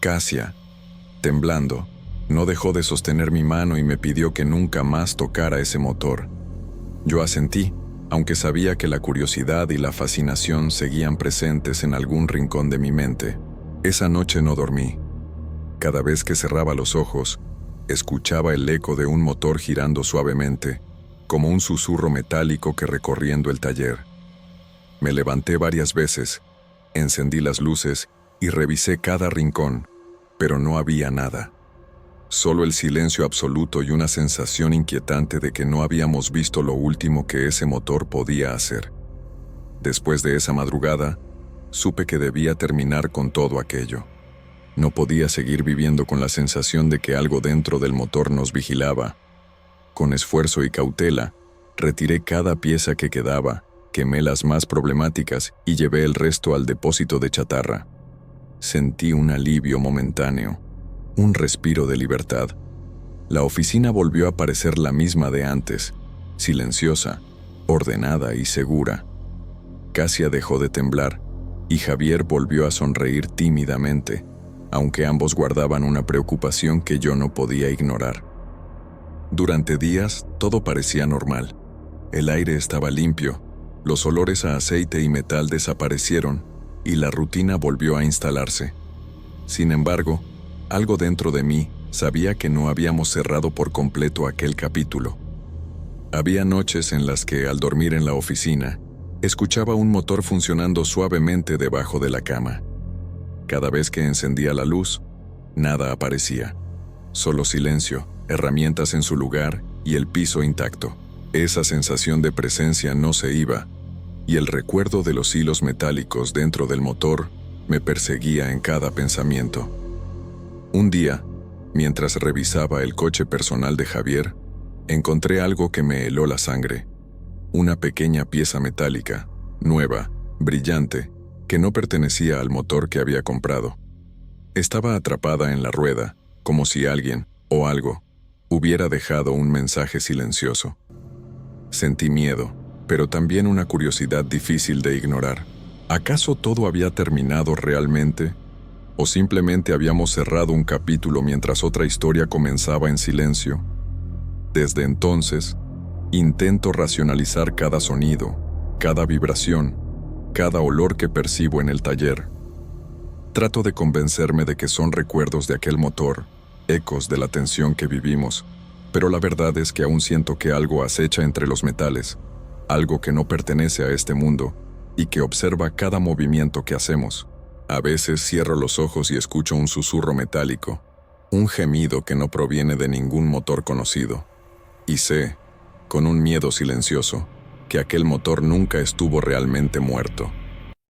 Kasia, temblando, no dejó de sostener mi mano y me pidió que nunca más tocara ese motor. Yo asentí, aunque sabía que la curiosidad y la fascinación seguían presentes en algún rincón de mi mente. Esa noche no dormí. Cada vez que cerraba los ojos, escuchaba el eco de un motor girando suavemente, como un susurro metálico que recorriendo el taller. Me levanté varias veces, encendí las luces y revisé cada rincón, pero no había nada. Solo el silencio absoluto y una sensación inquietante de que no habíamos visto lo último que ese motor podía hacer. Después de esa madrugada, supe que debía terminar con todo aquello. No podía seguir viviendo con la sensación de que algo dentro del motor nos vigilaba. Con esfuerzo y cautela, retiré cada pieza que quedaba, quemé las más problemáticas y llevé el resto al depósito de chatarra. Sentí un alivio momentáneo, un respiro de libertad. La oficina volvió a parecer la misma de antes, silenciosa, ordenada y segura. Kasia dejó de temblar, y Javier volvió a sonreír tímidamente, aunque ambos guardaban una preocupación que yo no podía ignorar. Durante días, todo parecía normal. El aire estaba limpio, los olores a aceite y metal desaparecieron, y la rutina volvió a instalarse. Sin embargo, algo dentro de mí sabía que no habíamos cerrado por completo aquel capítulo. Había noches en las que, al dormir en la oficina, escuchaba un motor funcionando suavemente debajo de la cama. Cada vez que encendía la luz, nada aparecía. Solo silencio, herramientas en su lugar y el piso intacto. Esa sensación de presencia no se iba, y el recuerdo de los hilos metálicos dentro del motor me perseguía en cada pensamiento. Un día, mientras revisaba el coche personal de Javier, encontré algo que me heló la sangre. Una pequeña pieza metálica, nueva, brillante, que no pertenecía al motor que había comprado. Estaba atrapada en la rueda, como si alguien, o algo, hubiera dejado un mensaje silencioso. Sentí miedo, pero también una curiosidad difícil de ignorar. ¿Acaso todo había terminado realmente? ¿O simplemente habíamos cerrado un capítulo mientras otra historia comenzaba en silencio? Desde entonces, intento racionalizar cada sonido, cada vibración, cada olor que percibo en el taller. Trato de convencerme de que son recuerdos de aquel motor, ecos de la tensión que vivimos, pero la verdad es que aún siento que algo acecha entre los metales. algo que no pertenece a este mundo y que observa cada movimiento que hacemos. A veces cierro los ojos y escucho un susurro metálico, un gemido que no proviene de ningún motor conocido. Y sé, con un miedo silencioso, que aquel motor nunca estuvo realmente muerto.